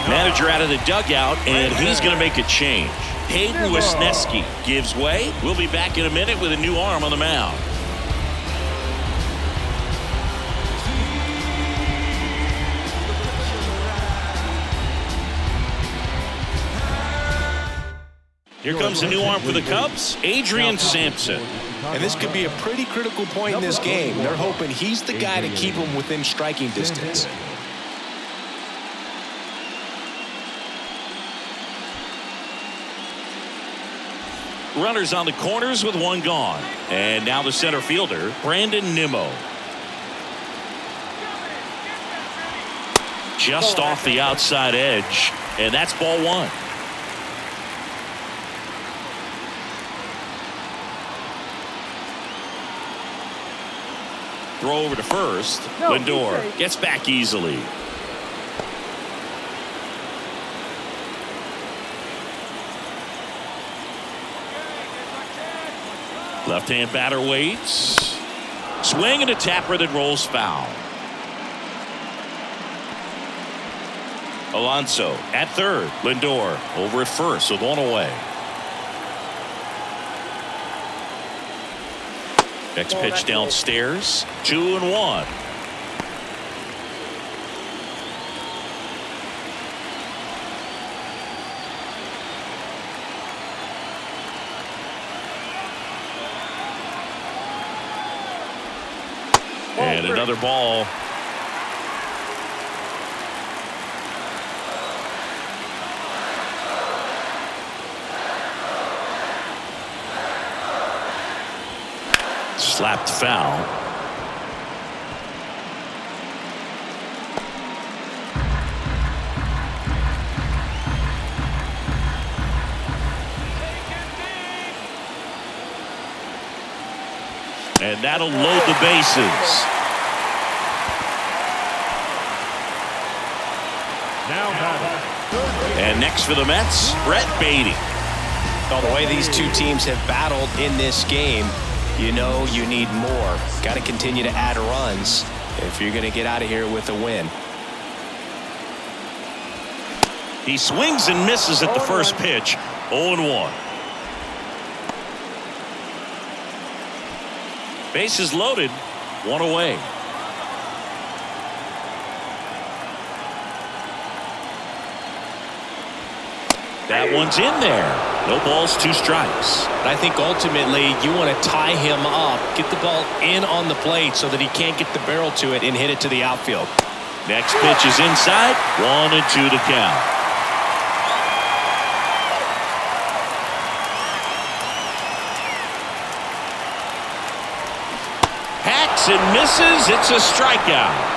Manager out of the dugout, and he's going to make a change. Hayden Wisniewski gives way. We'll be back in a minute with a new arm on the mound. Here comes a new arm for the Cubs, Adrian Sampson. And this could be a pretty critical point in this game. They're hoping he's the guy to keep them within striking distance. Runners on the corners with one gone. And now the center fielder, Brandon Nimmo. Just off the outside edge, and that's ball one. Throw over to first. Lindor gets back easily. Left-hand batter waits. Swing and a tapper that rolls foul. Alonso at third. Lindor over at first with one away. Next pitch downstairs. 2-1. And another ball. Slapped foul. And that'll load the bases. And next for the Mets, Brett Beatty. Well, the way these two teams have battled in this game, you know you need more. Got to continue to add runs if you're going to get out of here with a win. He swings and misses at the first pitch. 0-1. Bases loaded. One away. That one's in there. No balls, 2 strikes. I think ultimately you want to tie him up, get the ball in on the plate so that he can't get the barrel to it and hit it to the outfield. Next pitch is inside. 1-2 to count. Hacks and misses. It's a strikeout.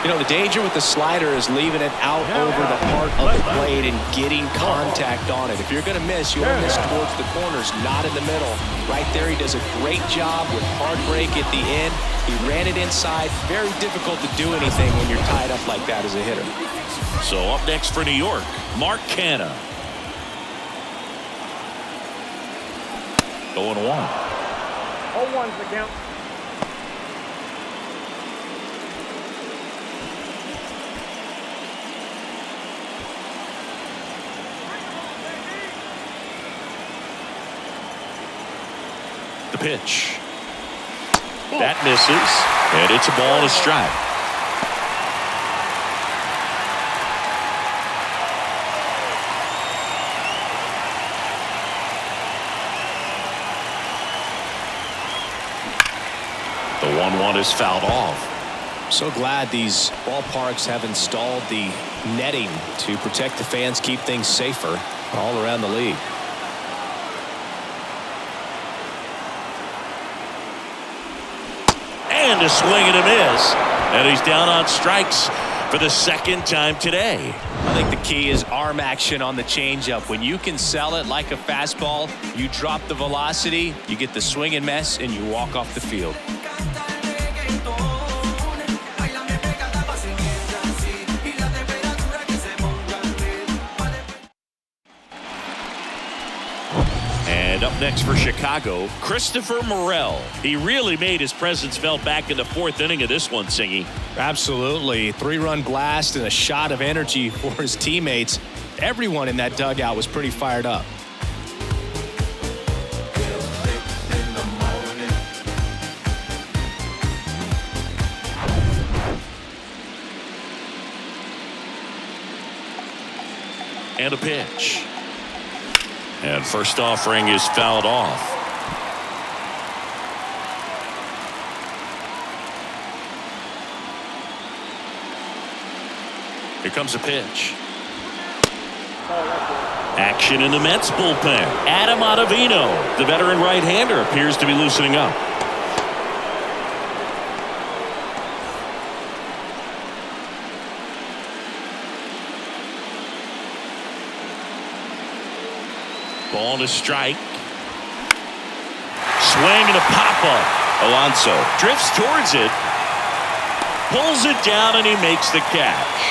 You know, the danger with the slider is leaving it out over the heart of the plate and getting contact on it. If you're going to miss, you want to miss towards the corners, not in the middle. Right there, he does a great job with hard break at the end. He ran it inside. Very difficult to do anything when you're tied up like that as a hitter. So up next for New York, Mark Canha. 0-1. 0-1's the count. The pitch. That misses, and it's a ball and a strike. The 1-1 is fouled off. So glad these ballparks have installed the netting to protect the fans, keep things safer all around the league. And a swing and a miss. And he's down on strikes for the second time today. I think the key is arm action on the changeup. When you can sell it like a fastball, you drop the velocity, you get the swing and miss, and you walk off the field. And up next for Chicago, Christopher Morel. He really made his presence felt back in the fourth inning of this one, Singy. Absolutely. 3-run blast and a shot of energy for his teammates. Everyone in that dugout was pretty fired up. And a pitch. And first offering is fouled off. Here comes a pitch. Action in the Mets bullpen. Adam Ottavino, the veteran right-hander, appears to be loosening up. Ball to strike. Swing and a pop-up. Alonso drifts towards it. Pulls it down and he makes the catch.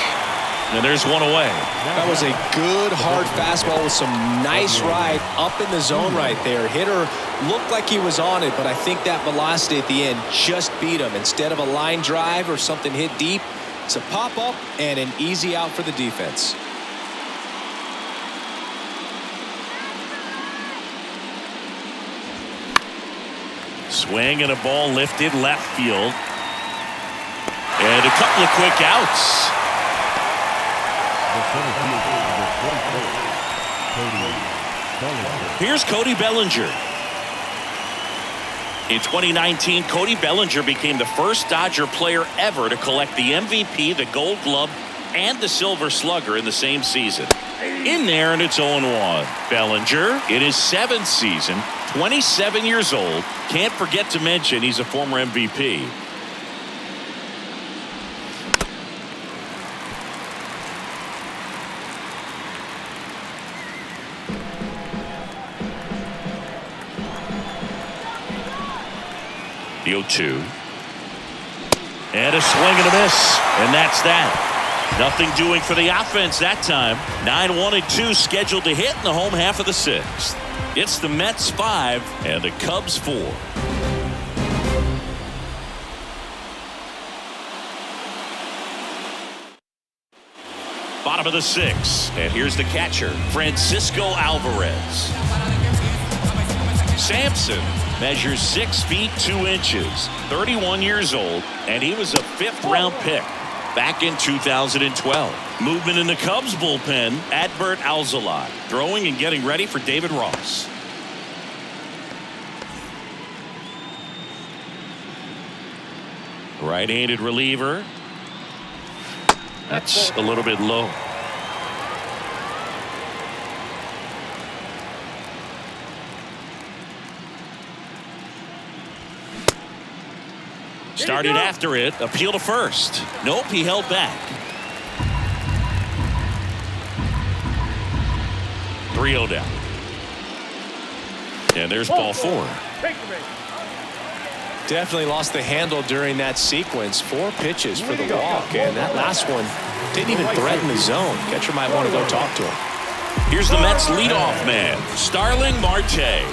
And there's one away. That was a good hard fastball with some nice ride up in the zone right there. Hitter looked like he was on it, but I think that velocity at the end just beat him. Instead of a line drive or something hit deep, it's a pop-up and an easy out for the defense. Swing and a ball lifted left field. And a couple of quick outs. Here's Cody Bellinger. In 2019, Cody Bellinger became the first Dodger player ever to collect the MVP, the Gold Glove, and the Silver Slugger in the same season. In there, and it's 0-1. Bellinger, in his 7th season, 27 years old. Can't forget to mention he's a former MVP. The 0-2. And a swing and a miss. And that's that. Nothing doing for the offense that time. 9-1-2 scheduled to hit in the home half of the 6th. It's the Mets 5 and the Cubs 4. Bottom of the 6th. And here's the catcher, Francisco Alvarez. Sampson measures 6 feet 2 inches, 31 years old, and he was a 5th-round pick back in 2012. Movement in the Cubs bullpen, Adbert Alzolay throwing and getting ready for David Ross. Right-handed reliever. That's a little bit low. Started after it, appeal to first. Nope, he held back. 3-0 down. And there's ball 4. Definitely lost the handle during that sequence. 4 pitches for the walk, and that last one didn't even threaten the zone. Catcher might want to go talk to him. Here's the Mets leadoff man, Starling Marte.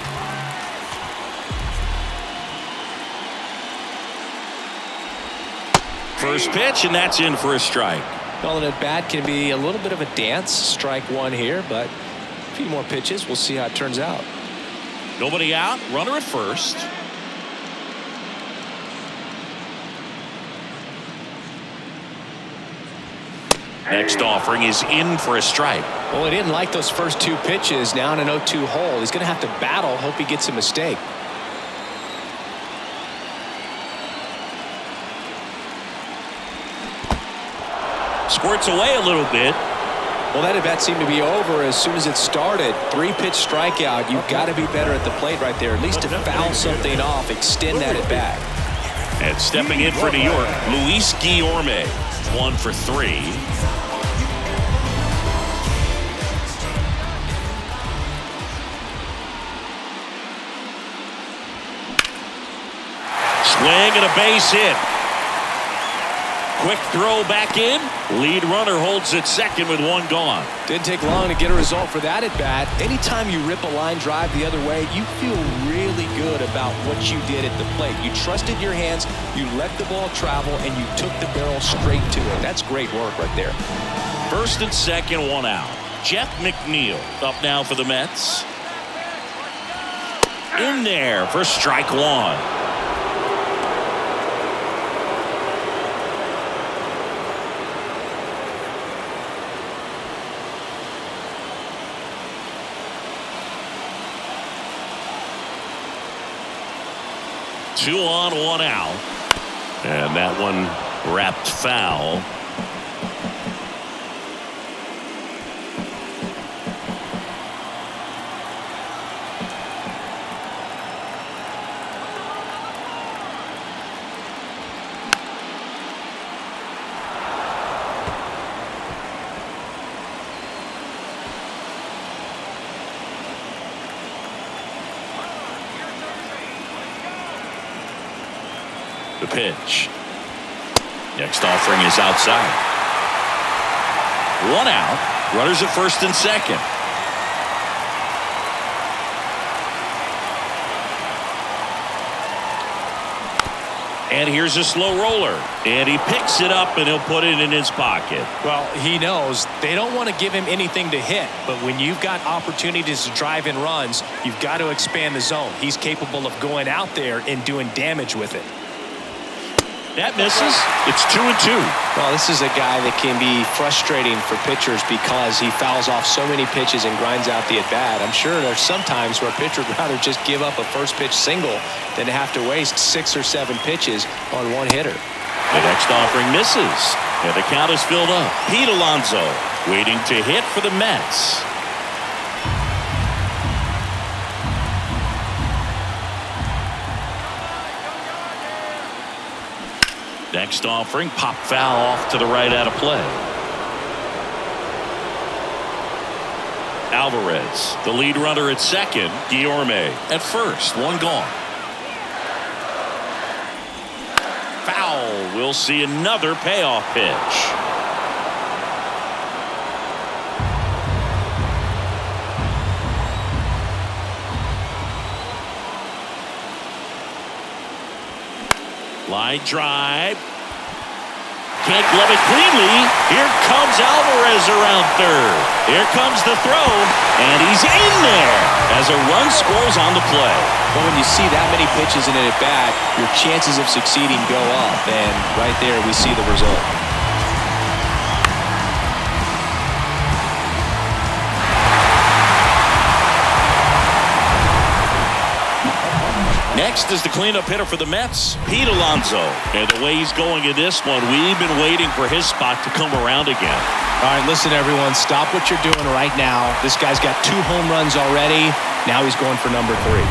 First pitch, and that's in for a strike. Well, and at bat can be a little bit of a dance. Strike 1 here, but a few more pitches. We'll see how it turns out. Nobody out, runner at first. Next offering is in for a strike. Well, he didn't like those first 2 pitches. Now in an 0-2 hole. He's going to have to battle. Hope he gets a mistake. squirts away a little bit. Well, that at-bat seemed to be over as soon as it started. 3-pitch strikeout. You've got to be better at the plate right there, at least to foul something off, extend that at-bat. And stepping in for New York, Luis Guillorme, 1 for 3. Swing and a base hit. Quick throw back in. Lead runner holds at second with 1 gone. Didn't take long to get a result for that at bat. Anytime you rip a line drive the other way, you feel really good about what you did at the plate. You trusted your hands, you let the ball travel, and you took the barrel straight to it. That's great work right there. First and second, 1 out. Jeff McNeil up now for the Mets. In there for strike 1. 2 on, 1 out. And that one wrapped foul. The pitch. Next offering is outside. 1 out. Runners at first and second. And here's a slow roller. And he picks it up and he'll put it in his pocket. Well, he knows they don't want to give him anything to hit. But when you've got opportunities to drive in runs, you've got to expand the zone. He's capable of going out there and doing damage with it. That misses. It's 2-2. Well, this is a guy that can be frustrating for pitchers because he fouls off so many pitches and grinds out the at-bat. I'm sure there's some times where a pitcher would rather just give up a first pitch single than to have to waste 6 or 7 pitches on one hitter. The next offering misses. And the count is filled up. Pete Alonso waiting to hit for the Mets. Next offering, pop foul off to the right out of play. Alvarez, the lead runner at second. Guillorme at first, 1 gone. Foul. We'll see another payoff pitch. Line drive. Can't glove it cleanly. Here comes Alvarez around third. Here comes the throw, and he's in there as a run scores on the play. But when you see that many pitches in an at-bat, your chances of succeeding go up, and right there we see the result. Next is the cleanup hitter for the Mets, Pete Alonso. And the way he's going in this one, we've been waiting for his spot to come around again. All right, listen, everyone. Stop what you're doing right now. This guy's got 2 home runs already. Now he's going for number 3.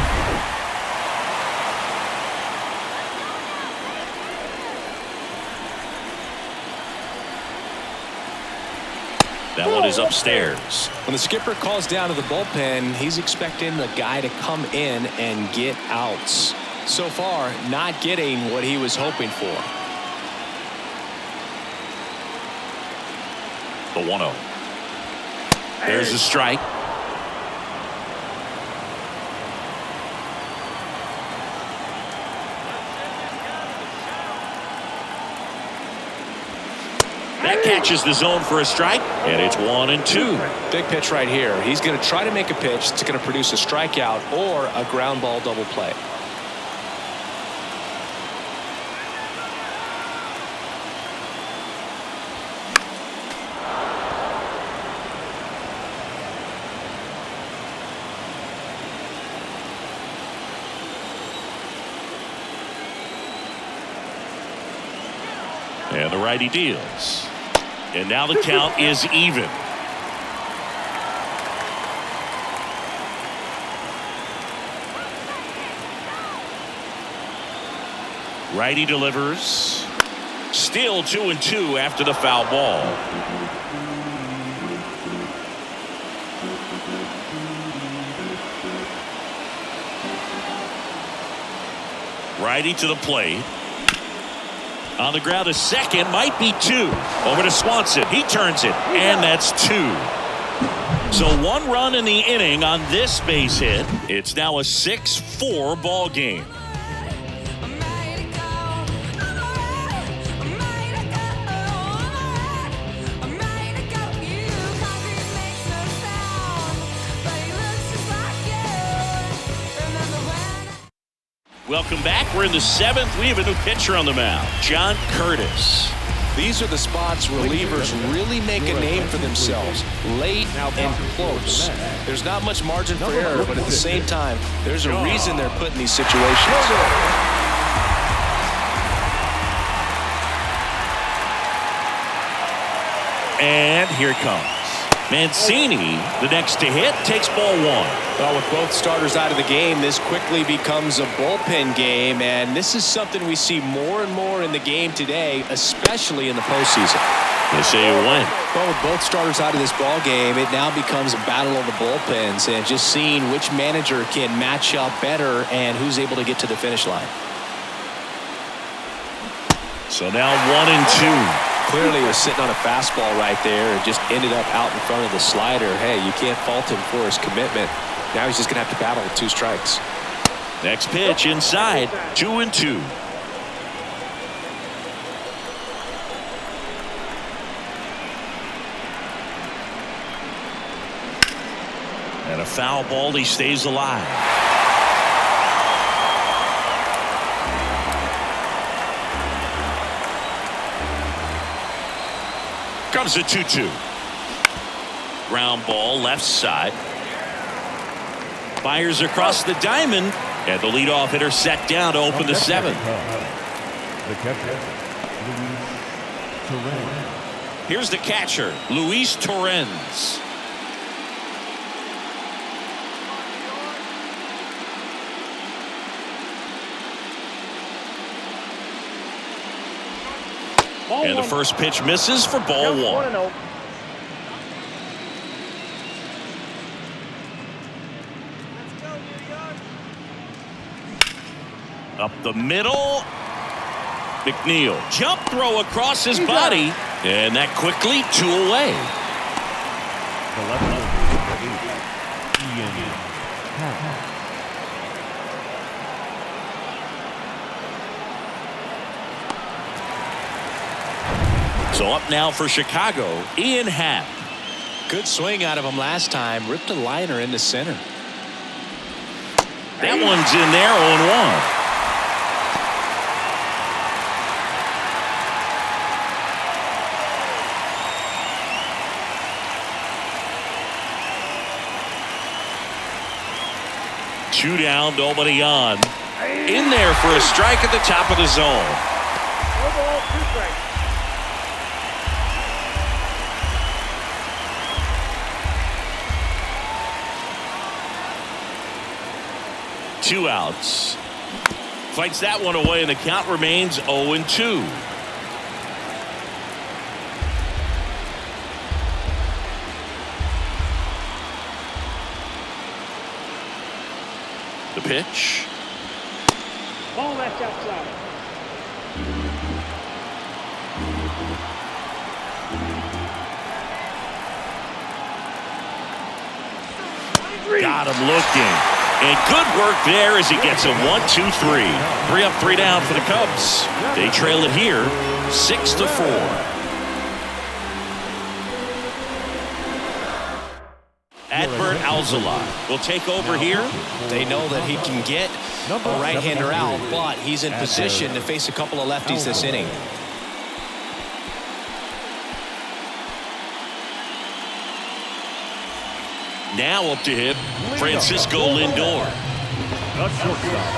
That one is upstairs. When the skipper calls down to the bullpen, he's expecting the guy to come in and get outs. So far, not getting what he was hoping for. The 1-0. There's a strike. That catches the zone for a strike, and it's 1-2. Big pitch right here. He's going to try to make a pitch that's going to produce a strikeout or a ground ball double play. And the righty deals. And now the count is even. Righty delivers. Still 2-2 after the foul ball. Righty to the plate. On the ground, a second, might be two. Over to Swanson. He turns it, and that's two. So 1 run in the inning on this base hit. It's now a 6-4 ball game. Welcome back. We're in the 7th. We have a new pitcher on the mound, John Curtis. These are the spots relievers really make a name for themselves, late and close. There's not much margin for error, but at the same time, there's a reason they're put in these situations. And here it comes. Mancini, the next to hit, takes ball 1. Well, with both starters out of the game, this quickly becomes a bullpen game, and this is something we see more and more in the game today, especially in the postseason. They say it went. Well, with both starters out of this ball game, it now becomes a battle of the bullpens, and just seeing which manager can match up better and who's able to get to the finish line. So now 1-2. Clearly, he was sitting on a fastball right there and just ended up out in front of the slider. Hey, you can't fault him for his commitment. Now he's just going to have to battle with 2 strikes. Next pitch inside, 2-2. And a foul ball, he stays alive. Comes the 2-2. Ground ball left side. Fires across the diamond. And the leadoff hitter set down to open the 7th. The catcher, Luis Torrens. Here's the catcher, Luis Torrens. And the first pitch misses for ball 1. Up the middle. McNeil. Jump throw across his body. And that quickly 2 away. The left fielder, Ian Happ. So up now for Chicago, Ian Happ. Good swing out of him last time. Ripped a liner into center. That one's in there, 0-1. Two down, nobody on. In there for a strike at the top of the zone. 1 ball, 2 strikes. Two outs. Fights that one away, and the count remains 0-2. The pitch. Ball left outside. Got him looking. And good work there as he gets a 1-2-3. 3 up, 3 down for the Cubs. They trail it here 6-4. Adbert Alzolay will take over here. They know that he can get a right-hander out, but he's in position to face a couple of lefties this inning. Now up to hit Francisco Lindor. The shortstop,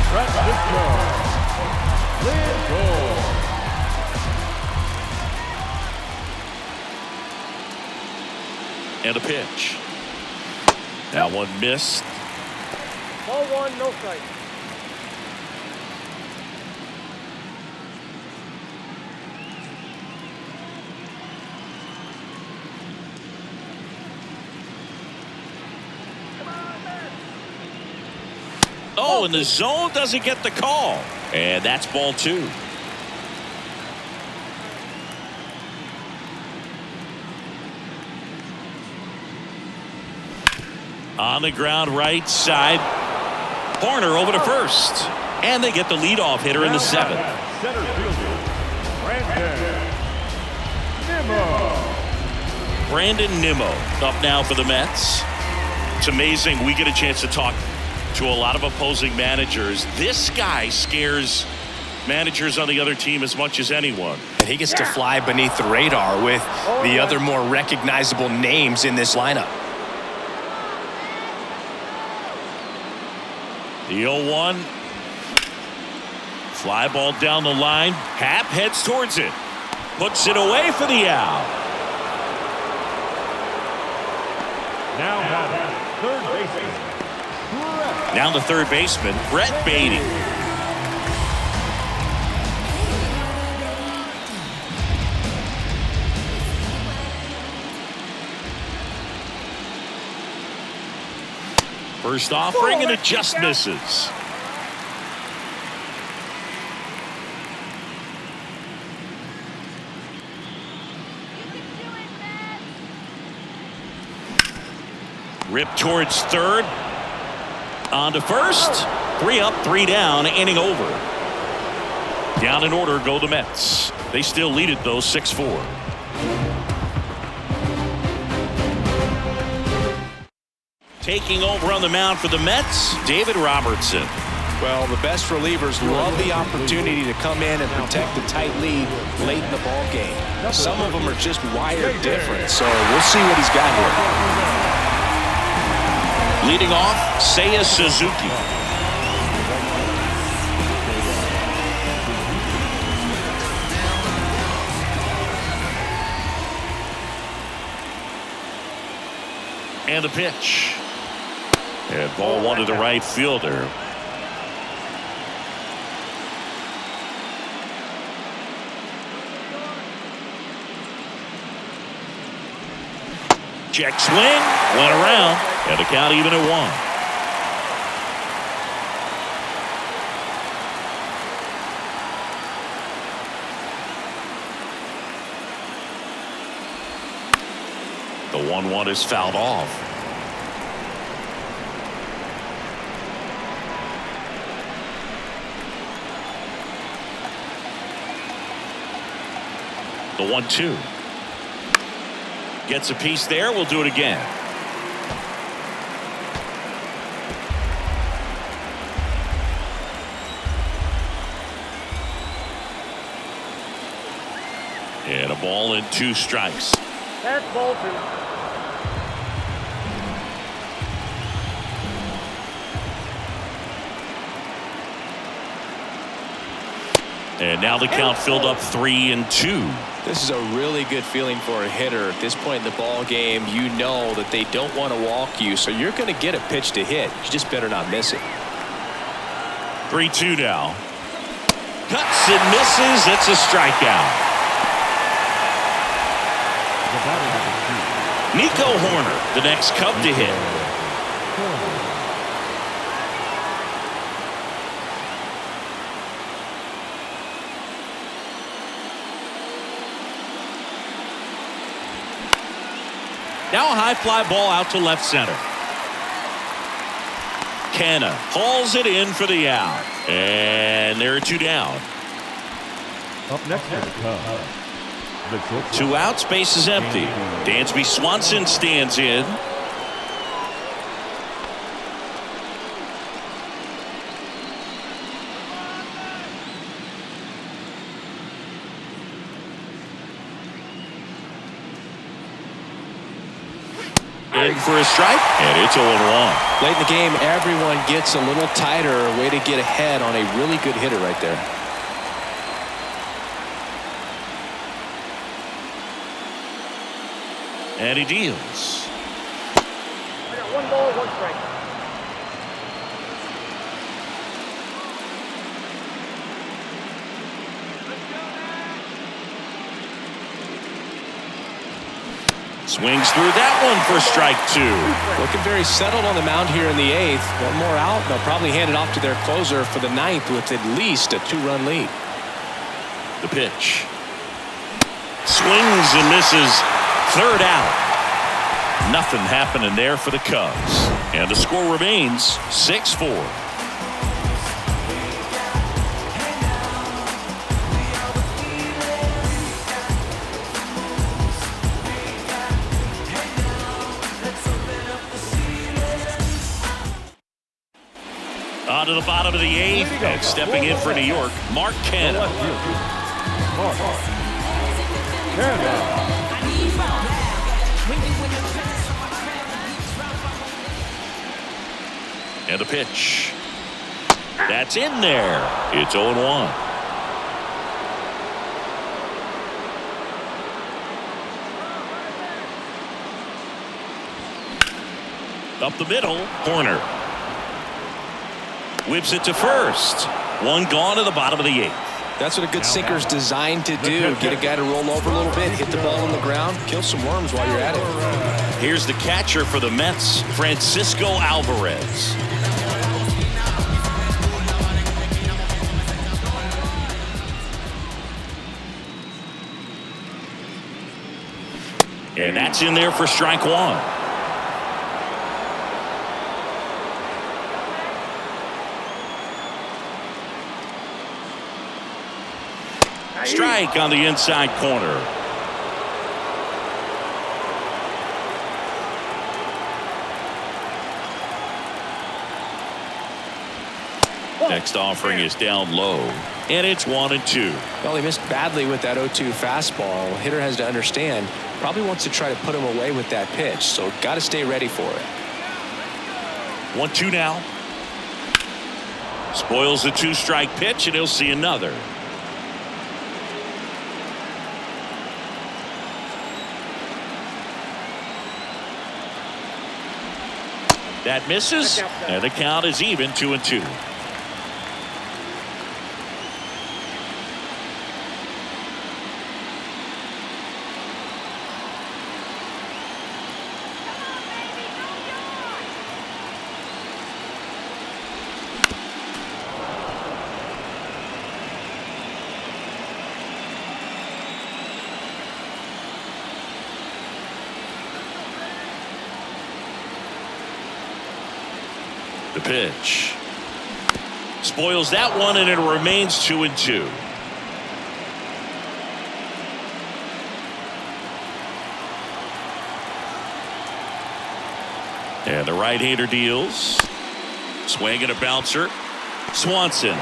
Francisco Lindor. And a pitch. That one missed. Ball one, no strike. Oh, and the zone doesn't get the call. And that's ball 2. On the ground right side. Horner over to first. And they get the leadoff hitter in the 7th. Center fielder, Brandon Nimmo up now for the Mets. It's amazing. We get a chance to talk to a lot of opposing managers. This guy scares managers on the other team as much as anyone. And he gets to fly beneath the radar with the other more recognizable names in this lineup. The 0-1. Fly ball down the line. Happ heads towards it. Puts it away for the out. Now third baseman. Now the third baseman, Brett Beatty. First offering, and it just misses. Ripped towards third. On to first. 3 up, 3 down, inning over. Down in order go the Mets. They still lead it though, 6-4. Taking over on the mound for the Mets, David Robertson. Well, the best relievers love the opportunity to come in and protect the tight lead late in the ball game. Some of them are just wired different, so we'll see what he's got here. Leading off, Seiya Suzuki. And the pitch. And ball 1 to the right fielder. Check swing, went around, and the count even at 1. The 1-1 is fouled off. The 1-2. Gets a piece there. We'll do it again. And a ball and 2 strikes. That's ball 2. And now the count filled up 3-2. This is a really good feeling for a hitter at this point in the ball game. You know that they don't want to walk you, so you're going to get a pitch to hit. You just better not miss it. 3-2 now. Cuts and misses. It's a strikeout. Nico Horner, the next Cub to hit. Now a high fly ball out to left center. Canna hauls it in for the out. And there are 2 down. Up next for the Cubs. 2 outs, base is empty. Dansby Swanson stands in. In for a strike, and it's 0-1. Late in the game, everyone gets a little tighter. A way to get ahead on a really good hitter right there. And he deals. 1 ball, 1 strike. Swings through that one for strike 2. Looking very settled on the mound here in the 8th. One more out. They'll probably hand it off to their closer for the 9th with at least a 2-run lead. The pitch. Swings and misses. 3rd out. Nothing happening there for the Cubs. And the score remains 6-4. On to the bottom of the 8th, and stepping in for New York, Mark Canha. And the pitch. That's in there. It's 0-1. Up the middle, corner. Whips it to first. One gone to the bottom of the 8th. That's what a good sinker's designed to do. Get a guy to roll over a little bit, hit the ball on the ground, kill some worms while you're at it. Here's the catcher for the Mets, Francisco Alvarez. And that's in there for strike 1. Strike on the inside corner. Next offering is down low, and it's 1-2. Well, he missed badly with that 0-2 fastball. Hitter has to understand, probably wants to try to put him away with that pitch, so got to stay ready for it. 1-2 now. Spoils the 2-strike pitch, and he'll see another. That misses, and the count is even 2-2. The pitch. Spoils that one, and it remains 2-2. And the right-hander deals. Swing and a bouncer. Swanson.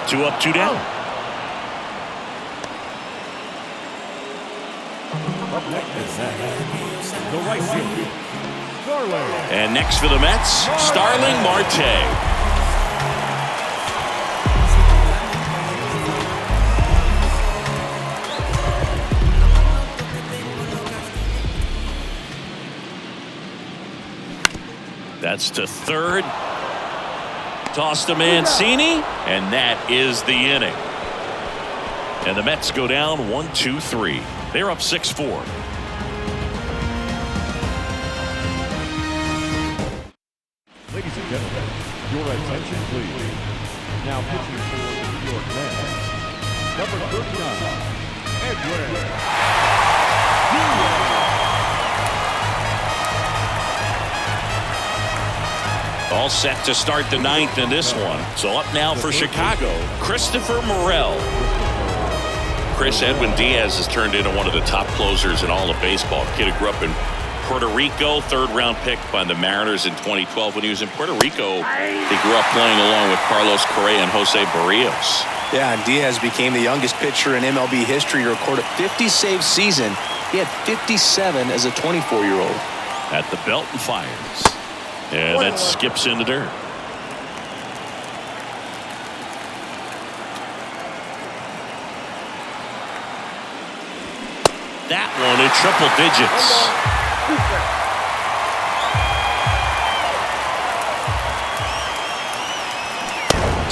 2 up, 2 down. The right field. And next for the Mets, Starling Marte. That's to third. Toss to Mancini, and that is the inning. And the Mets go down 1-2-3. They're up 6-4. Ladies and gentlemen, your attention please. Now pitching for the New York Mets, number 39, Edwin. All set to start the 9th in this one. So up now for Chicago, Christopher Morel. Chris, Edwin Diaz has turned into one of the top closers in all of baseball. Kid who grew up in Puerto Rico, 3rd-round pick by the Mariners in 2012. When he was in Puerto Rico, he grew up playing along with Carlos Correa and Jose Barrios. Yeah, and Diaz became the youngest pitcher in MLB history to record a 50-save season. He had 57 as a 24-year-old. At the belt and fires. And that skips in the dirt. That one in triple digits.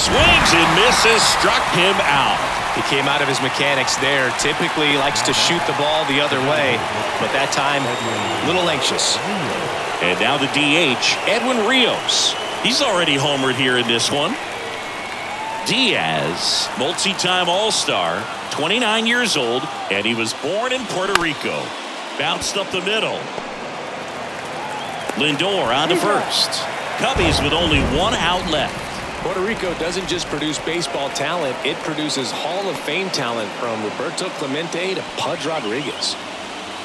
Swings and misses, struck him out. He came out of his mechanics there. Typically he likes to shoot the ball the other way, but that time a little anxious. And now the DH, Edwin Rios. He's already homered here in this one. Diaz, multi-time All-Star, 29 years old, and he was born in Puerto Rico. Bounced up the middle. Lindor on to first. Cubbies with only one out left. Puerto Rico doesn't just produce baseball talent, it produces Hall of Fame talent from Roberto Clemente to Pudge Rodriguez.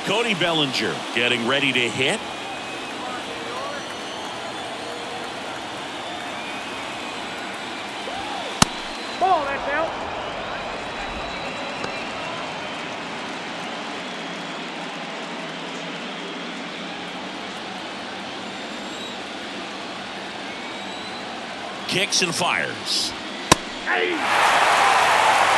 Cody Bellinger getting ready to hit. Ball, that's out. Kicks and fires.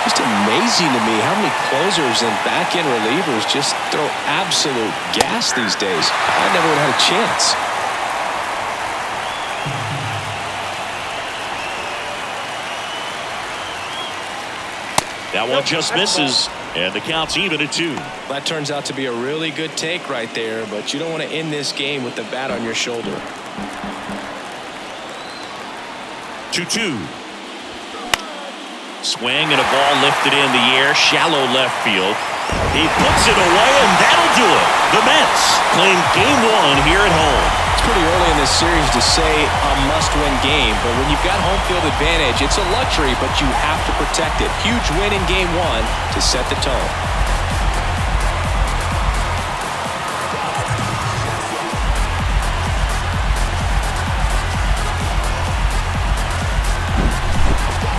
Just amazing to me how many closers and back-end relievers just throw absolute gas these days. I never would have had a chance. That one just misses, and the count's even at 2. That turns out to be a really good take right there, but you don't want to end this game with the bat on your shoulder. 2-2. Swing and a ball lifted in the air, shallow left field. He puts it away, and that'll do it. The Mets claim game 1 here at home. It's pretty early in this series to say a must-win game, but when you've got home field advantage, it's a luxury, but you have to protect it. Huge win in game 1 to set the tone.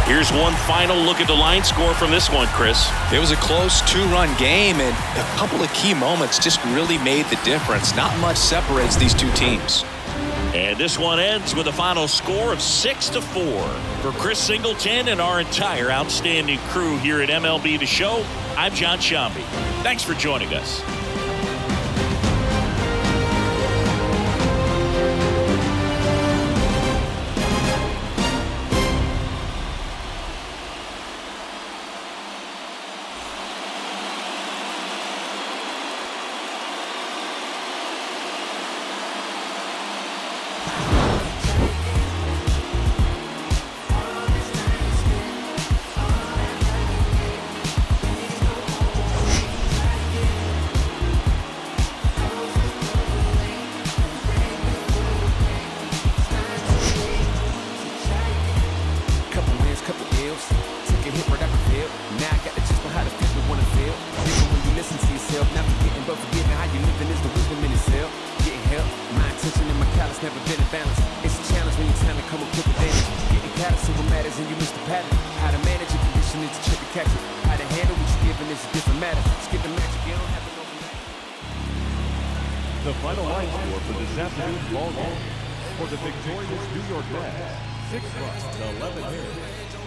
Here's one final look at the line score from this one, Chris. It was a close 2-run game, and a couple of key moments just really made the difference. Not much separates these two teams. And this one ends with a final score of 6-4. For Chris Singleton and our entire outstanding crew here at MLB The Show, I'm John Shambi. Thanks for joining us. The final line score for this afternoon's ball game. For the victorious New York Mets, 6 runs to 11 hits.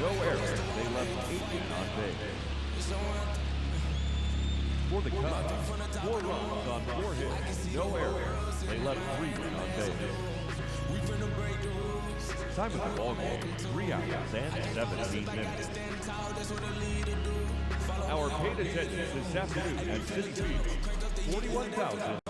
No errors. They left 18 on base. For the Cubs, 4 runs on 4 hits. No errors. They left 3 on base. Time of the ball game, 3 hours and 17 minutes. Our paid attendance this afternoon at Citi Field, 41,000.